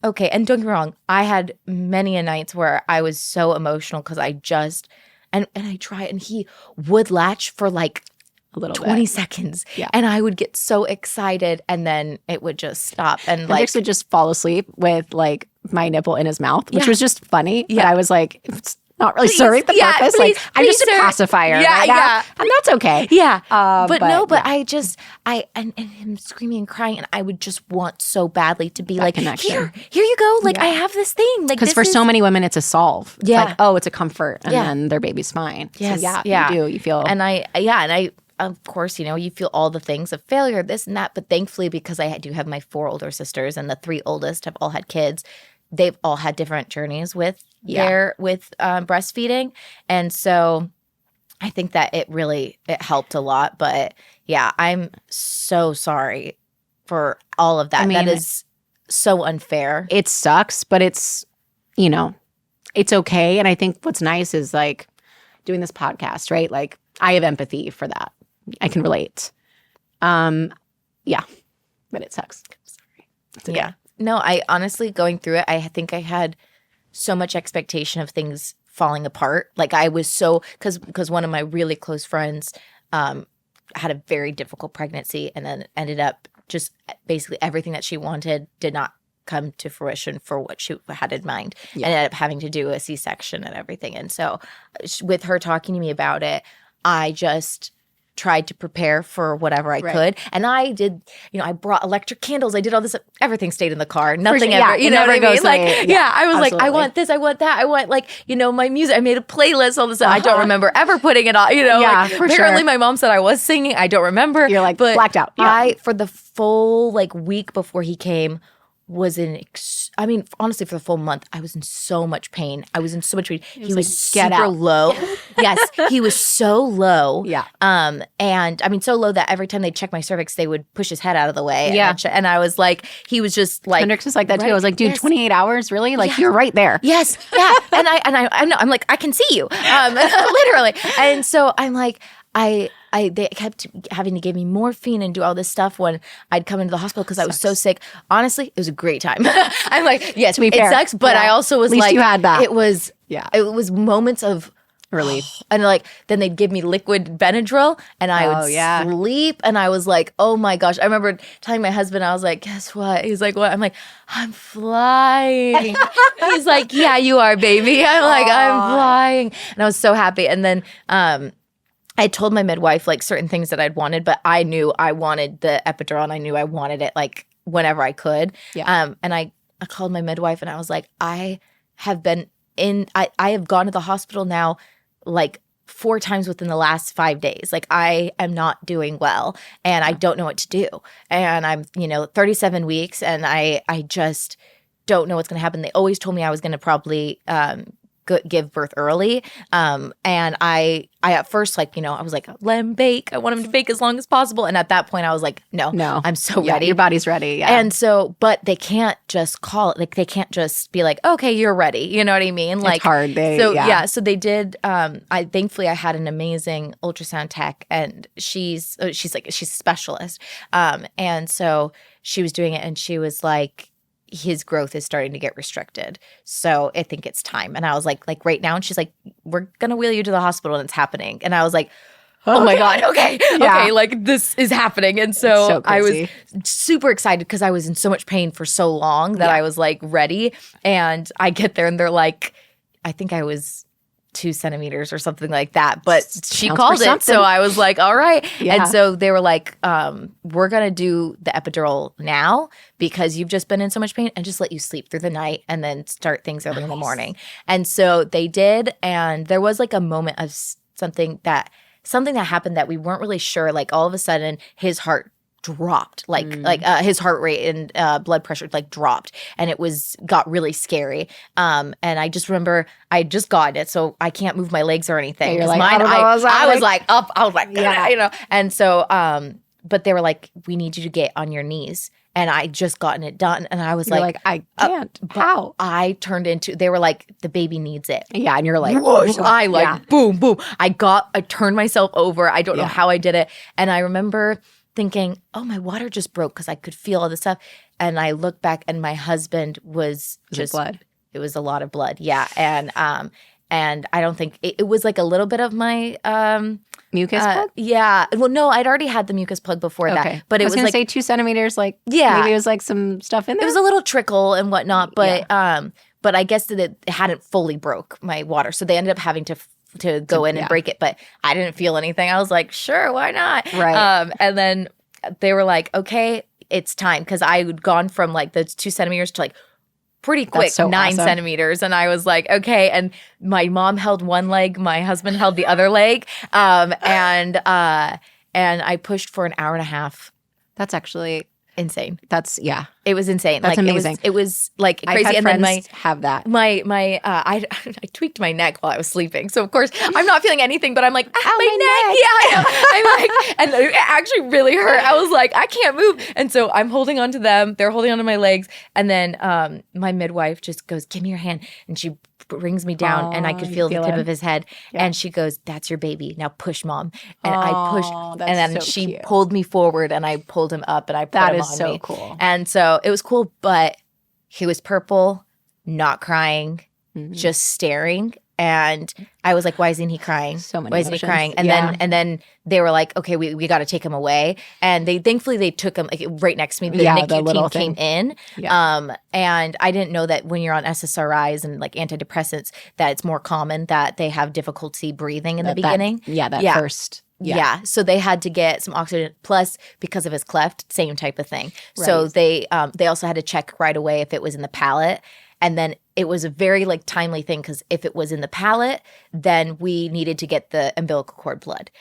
okay. And don't get me wrong, I had many a nights where I was so emotional because I just, and I tried, and he would latch for like a little 20 seconds. Yeah. And I would get so excited and then it would just stop. And Hendrix would just fall asleep with like my nipple in his mouth, which was just funny. Yeah. But I was like, it's not really serving the purpose. Please, I'm just a pacifier right now. And that's okay. Yeah. And him screaming and crying, and I would just want so badly to be like, here you go. Like, I have this thing. Like, because for so many women, it's a solve. It's like, oh, it's a comfort. And then their baby's fine. Yes. So you do. You feel. And I of course, you feel all the things of failure, this and that. But thankfully, because I do have my 4 older sisters and the 3 oldest have all had kids, they've all had different journeys with breastfeeding. And so I think that it helped a lot. But yeah, I'm so sorry for all of that. I mean, that is so unfair. It sucks, but it's, it's okay. And I think what's nice is like doing this podcast, right? Like I have empathy for that. I can relate. But it sucks. Sorry. Okay. Yeah. No, I honestly, going through it, I think I had so much expectation of things falling apart. Like I was because one of my really close friends had a very difficult pregnancy and then ended up just basically everything that she wanted did not come to fruition for what she had in mind. Yeah. And ended up having to do a C-section and everything. And so with her talking to me about it, I just tried to prepare for whatever I could. And I did, I brought electric candles. I did all this. Everything stayed in the car. Nothing ever, you know what I mean? Like, I was absolutely. Like, I want this, I want that. I want my music. I made a playlist, all this stuff. I don't remember ever putting it on, apparently my mom said I was singing. I don't remember. You're like, but blacked out. Yeah. For the full week before he came, was honestly, for the full month, I was in so much pain. He was super low. Yes, he was so low. Yeah. And so low that every time they check my cervix, they would push his head out of the way. Yeah. And I was like, he was just like. Hendrix was like that too. I was like, dude, 28 hours, really? Like you're right there. Yes. Yeah. and I know. I'm like, I can see you. Literally. And so I'm like, they kept having to give me morphine and do all this stuff when I'd come into the hospital because I was so sick. Honestly, it was a great time. I'm like, yes, it sucks, but I also was at least you had that. It was moments of relief. And then they'd give me liquid Benadryl and I would sleep and I was like, oh my gosh. I remember telling my husband, I was like, guess what? He's like, what? I'm like, I'm flying. He's like, yeah, you are, baby. I'm like, I'm flying. And I was so happy. And then I told my midwife certain things that I'd wanted, but I knew I wanted the epidural and I knew I wanted it whenever I could. Yeah. And I called my midwife and I was like, I have gone to the hospital now 4 times within the last 5 days. I am not doing well and I don't know what to do. And I'm, 37 weeks and I just don't know what's going to happen. They always told me I was going to probably give birth early. And I at first, like, I was like, let him bake. I want him to bake as long as possible. And at that point I was like, no, I'm so ready. Your body's ready. Yeah. And so, but they can't just call it, like, they can't just be like, okay, you're ready. You know what I mean? Like, it's hard. So they did, thankfully I had an amazing ultrasound tech, and she's a specialist. And so she was doing it, and she was like, his growth is starting to get restricted. So I think it's time. And I was like right now? And she's like, we're going to wheel you to the hospital and it's happening. And I was like, oh my God, okay, like this is happening. And so I was super excited because I was in so much pain for so long that I was like ready. And I get there and they're like, I think I was 2 centimeters or something like that. But she called it. So I was like, all right. Yeah. And so they were like, we're going to do the epidural now because you've just been in so much pain, and just let you sleep through the night and then start things early in the morning. And so they did. And there was like a moment of something that happened that we weren't really sure. Like all of a sudden his heart dropped, like his heart rate and blood pressure like dropped, and got really scary. And I just remember I just got it, so I can't move my legs or anything. Yeah, you're like, I was like up. I was like, yeah. And so, but they were like, we need you to get on your knees. And I just gotten it done. And I was like, I can't. How? They were like, the baby needs it. Yeah. And you're like, whoosh. I like, boom, boom. I turned myself over. I don't know how I did it. And I remember thinking, oh, my water just broke because I could feel all this stuff. And I look back and my husband was just blood. It was a lot of blood. Yeah. And I don't think it was like a little bit of my mucus plug? Yeah. Well, no, I'd already had the mucus plug before that. But it was going to like, say 2 centimeters, like maybe it was like some stuff in there. It was a little trickle and whatnot, but I guess that it hadn't fully broke my water. So they ended up having to go in and break it, but I didn't feel anything. I was like, sure, why not? Right. And then they were like, okay, it's time. Because I had gone from like the 2 centimeters to like pretty quick, so 9 awesome. centimeters. And I was like, okay. And my mom held one leg, my husband held the other leg. And I pushed for an hour and a half. That's actually insane. It was insane. That's like, amazing. It was like crazy. I've had and friends then have that. I tweaked my neck while I was sleeping. So of course I'm not feeling anything, but I'm like, my neck. Yeah, I know. I'm like, and it actually really hurt. I was like, I can't move. And so I'm holding on to them. They're holding on to my legs. And then my midwife just goes, give me your hand. And she brings me down and I could feel the tip of his head. Yeah. And she goes, that's your baby. Now push, Mom. And I pushed. And then she pulled me forward and I pulled him up and I put him on me. That is so cool. And so it was cool, but he was purple, not crying, just staring. And I was like, why isn't he crying? So many Why isn't he crying? And then they were like, okay, we got to take him away. And thankfully they took him like right next to me. The NICU team came in. Yeah. And I didn't know that when you're on SSRIs and like antidepressants, that it's more common that they have difficulty breathing in the beginning. First. Yeah. So they had to get some oxygen. Plus, because of his cleft, same type of thing. Right. So they also had to check right away if it was in the palate. And then it was a very like timely thing because if it was in the palate, then we needed to get the umbilical cord blood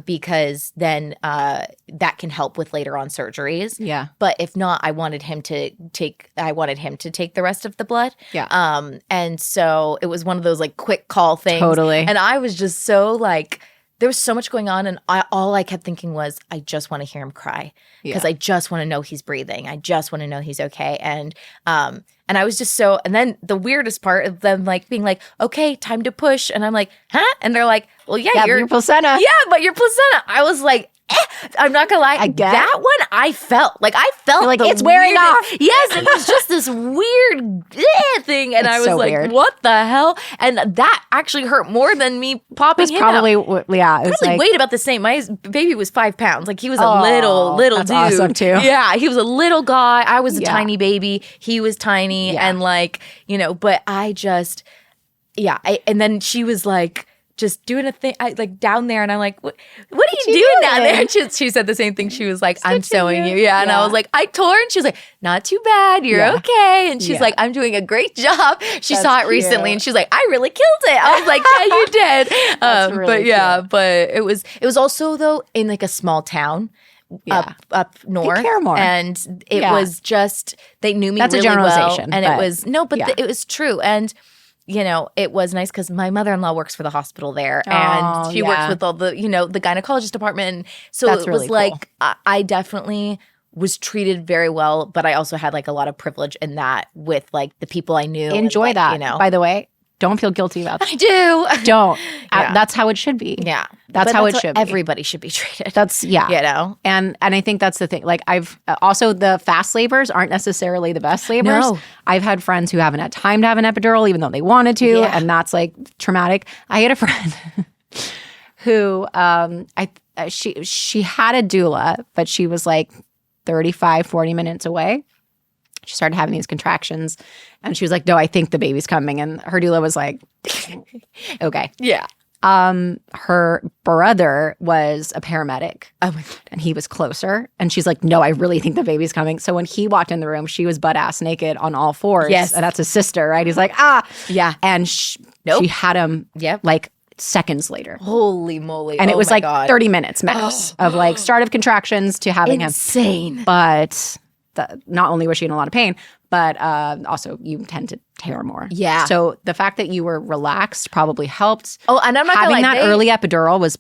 because then that can help with later on surgeries. Yeah. But if not, I wanted him to take the rest of the blood. Yeah. And so it was one of those like quick call things. Totally. And I was just so like. There was so much going on, and all I kept thinking was, I just want to hear him cry because I just want to know he's breathing. I just want to know he's okay. And I was just so. And then the weirdest part of them like being like, "Okay, time to push," and I'm like, "Huh?" And they're like, "Well, yeah, your placenta." Yeah, but your placenta. I was like. I'm not gonna lie. That one I felt like You're like it's wearing off. Yes, it was just this weird thing, and I was so like, weird. "What the hell?" And that actually hurt more than me popping him probably out. Yeah. It was probably like, weighed about the same. My baby was 5 pounds. Like he was a little that's dude. Awesome too. Yeah, he was a little guy. I was a tiny baby. He was tiny, and like But I just, and then she was like. Just doing a thing, like down there, and I'm like, "What are you doing down there?" And she said the same thing. She was like, "I'm sewing you." Yeah, and I was like, "I tore," and she was like, "Not too bad, you're okay." And she's like, "I'm doing a great job." She saw it recently, and she's like, "I really killed it." I was like, "Yeah, you did." That's really cute. But it was also though in like a small town. Up north, they care more. And it was just they knew me. That's really a generalization, well, and it was it was true. And it was nice because my mother-in-law works for the hospital there, and she works with all the, the gynecologist department. So That's it was really like, I definitely was treated very well, but I also had like a lot of privilege in that with like the people I knew. Enjoy and, like, that, by the way. Don't feel guilty about that. I do. Don't. That's how it should be. Yeah. That's how it should be. Everybody should be treated. That's, And I think that's the thing. Like I've also the fast labors aren't necessarily the best labors. No. I've had friends who haven't had time to have an epidural even though they wanted to. Yeah. And that's like traumatic. I had a friend who she had a doula, but she was like 35, 40 minutes away. She started having these contractions and she was like, no, I think the baby's coming. And her doula was like, okay. Yeah. Her brother was a paramedic. Oh my God. And he was closer. And she's like, no, I really think the baby's coming. So when he walked in the room, she was butt ass naked on all fours. Yes. And that's his sister, right? He's like, Yeah. And she had him like seconds later. Holy moly. And it was like God. 30 minutes max of like start of contractions to having Insane. him. But not only was she in a lot of pain, but also you tend to tear more. Yeah. So the fact that you were relaxed probably helped. Oh, and I'm not having gonna lie, that early epidural was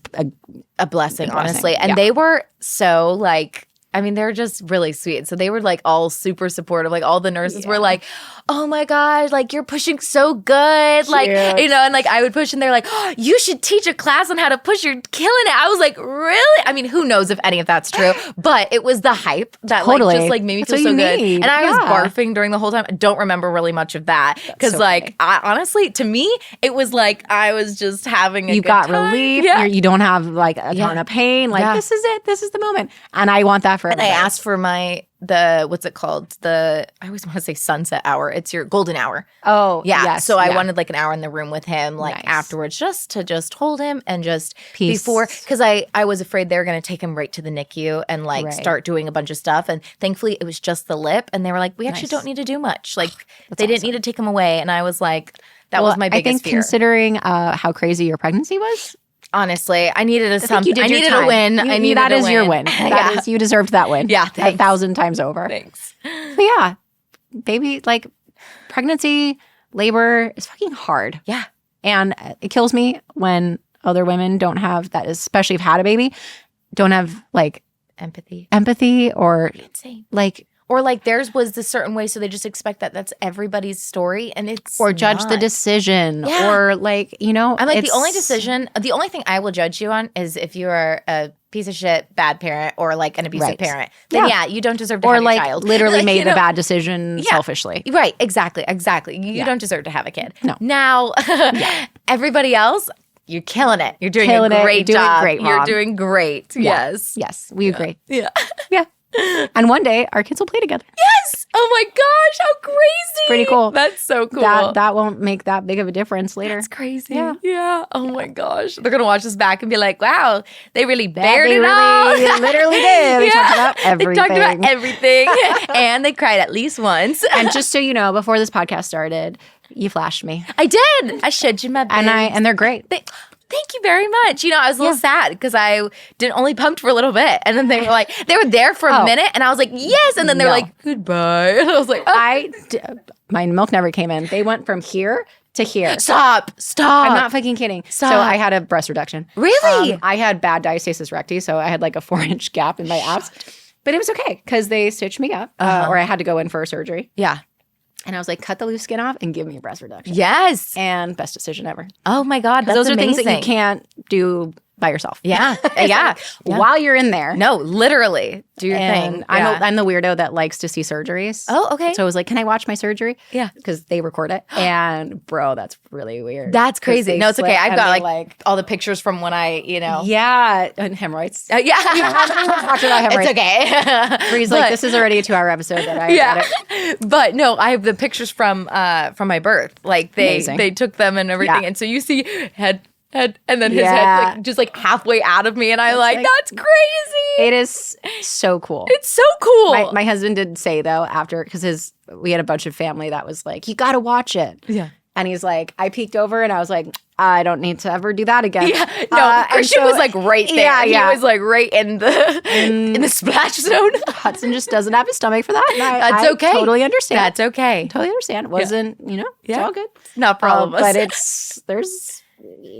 a blessing, honestly. And they were so like, I mean, they're just really sweet. So they were like all super supportive. Like all the nurses were like, oh my gosh, like you're pushing so good. Like, and like I would push and they're like, oh, you should teach a class on how to push. You're killing it. I was like, really? I mean, who knows if any of that's true, but it was the hype that like just like made me feel so good. Need. And I was barfing during the whole time. I don't remember really much of that because like I, honestly, to me, it was like I was just having a good got time. relief. Yeah. You don't have like a ton of pain. Like this is it. This is the moment. And I want that for everybody. And I asked for what's it called? I always want to say sunset hour. It's your golden hour. Oh, yeah. Yes, so I wanted like an hour in the room with him, like afterwards, just to hold him and just before, because I was afraid they were going to take him right to the NICU and like start doing a bunch of stuff. And thankfully it was just the lip. And they were like, we actually don't need to do much. Like they didn't need to take him away. And I was like, that was my biggest fear. Considering how crazy your pregnancy was. Honestly, I needed a win. I needed that is your win. That is, you deserved that win. Yeah, 1,000 times over. Thanks. But yeah, baby, like pregnancy, labor is fucking hard. Yeah. And it kills me when other women don't have that, especially if had a baby, don't have like empathy or insane. Like, or like theirs was the certain way, so they just expect that that's everybody's story, and it's or judge the decision, or like I'm like the only thing I will judge you on is if you are a piece of shit bad parent or like an abusive parent. Then you don't deserve to have a child. Or like literally made the bad decision selfishly. Right? Exactly. You don't deserve to have a kid. No. Now, everybody else. You're killing it. You're doing a great job. Great, Mom. You're doing great. Yeah. Yes, we agree. Yeah. Yeah. And one day our kids will play together. Yes. Oh my gosh, how crazy. Pretty cool. That's so cool. That won't make that big of a difference later. That's crazy. Yeah. Oh my gosh. They're going to watch this back and be like, wow, they really bared it out. They literally did. They talked about everything. They talked about everything. And they cried at least once. And just so you know, before this podcast started, you flashed me. I did. I showed you my boobs. And they're great. Thank you very much. I was a little sad because I only pumped for a little bit. And then they were there for a minute. And I was like, yes. And then they were like, goodbye. And I was like, my milk never came in. They went from here to here. Stop. I'm not fucking kidding. Stop. So I had a breast reduction. Really? I had bad diastasis recti. So I had like a 4-inch gap in my abs. But it was okay because they stitched me up or I had to go in for a surgery. Yeah. And I was like, cut the loose skin off and give me a breast reduction. Yes. And best decision ever. Oh my God. Those are things that you can't do by yourself. Yeah. Yeah. While you're in there. No, literally. Do your thing. I'm the weirdo that likes to see surgeries. Oh, okay. So I was like, can I watch my surgery? Yeah. Because they record it. And bro, that's really weird. That's crazy. No, it's okay. I've got like all the pictures from when I, Yeah. And hemorrhoids. Yeah. We talked about hemorrhoids. It's okay. Where he's like, this is already a 2-hour episode that I got it. But no, I have the pictures from my birth. Like they took them and everything. Yeah. And so you see head, and then his head just halfway out of me, and I'm like, that's crazy. It is so cool. It's so cool. My husband did say though after, because we had a bunch of family that was like, you got to watch it. Yeah. And he's like, I peeked over and I was like, I don't need to ever do that again. Yeah, no, Christian was like right there. Yeah, yeah. He was like right in the splash zone. Hudson just doesn't have his stomach for that. And That's I okay. Totally understand. That's okay. Totally understand. It wasn't, it's all good. Not problem. But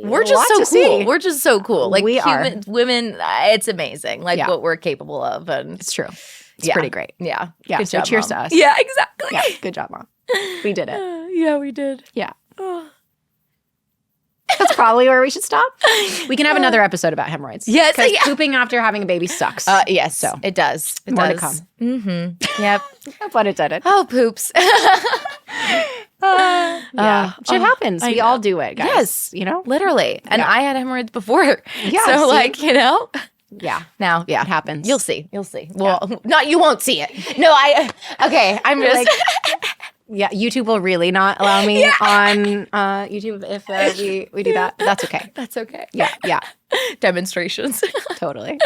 we're just so cool. See. We're just so cool. Like we are. Women, it's amazing. Like what we're capable of. And it's true. It's pretty great. Yeah. Yeah. Good So job, cheers Mom. to us. Yeah, exactly. Yeah. Good job, Mom. We did it. Yeah, we did. Yeah. That's probably where we should stop. We can have another episode about hemorrhoids. Yes. Because pooping after having a baby sucks. Yes. So it does. It more does. to come. Mm-hmm. Yep. No pun intended. Oh, poops. Yeah. Shit happens. We all do it, guys. Yes. Literally. And I had hemorrhoids before. Yeah. So, Yeah. now, It happens. You'll see. Well, not you won't see it. No, okay. I'm just like, yeah, YouTube will really not allow me on YouTube if we do that. That's okay. That's okay. Yeah. Demonstrations. Totally.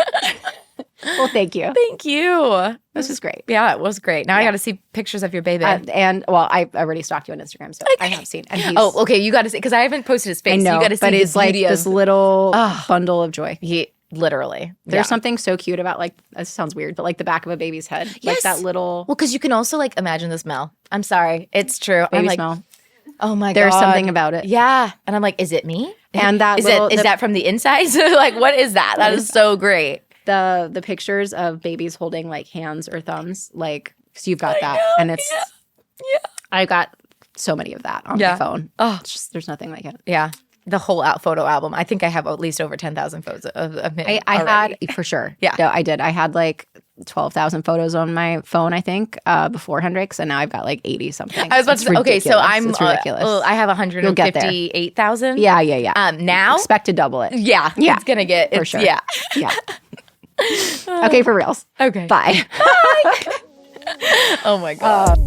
Well, thank you. Thank you. This was great. Yeah, it was great. Now I got to see pictures of your baby. I already stalked you on Instagram, so I have seen. And okay. You got to see, because I haven't posted his face. I know, you got to see but the it's like beauty this of little bundle of joy. Literally. There's something so cute about, like, this sounds weird, but like the back of a baby's head. Yes. Like that little. Well, because you can also like imagine the smell. I'm sorry. It's true. Baby I'm like, smell. oh my God. There's something about it. Yeah. And I'm like, is it me? And that is little, that from the inside? Like, what is that? That is so great. The pictures of babies holding like hands or thumbs, like, so you've got that. know, And it's, I got so many of that on my phone. Oh, it's just, there's nothing like it. Yeah. The whole photo album. I think I have at least over 10,000 photos of me. I had, for sure. Yeah. No, I did. I had like 12,000 photos on my phone, I think, before Hendrix, and now I've got like 80 something. I was about to say, okay, so it's ridiculous. I have 158,000. Yeah. Now expect to double it. Yeah. It's gonna get for sure. Yeah. Yeah. Okay, for reals. Okay. Bye. Oh my God.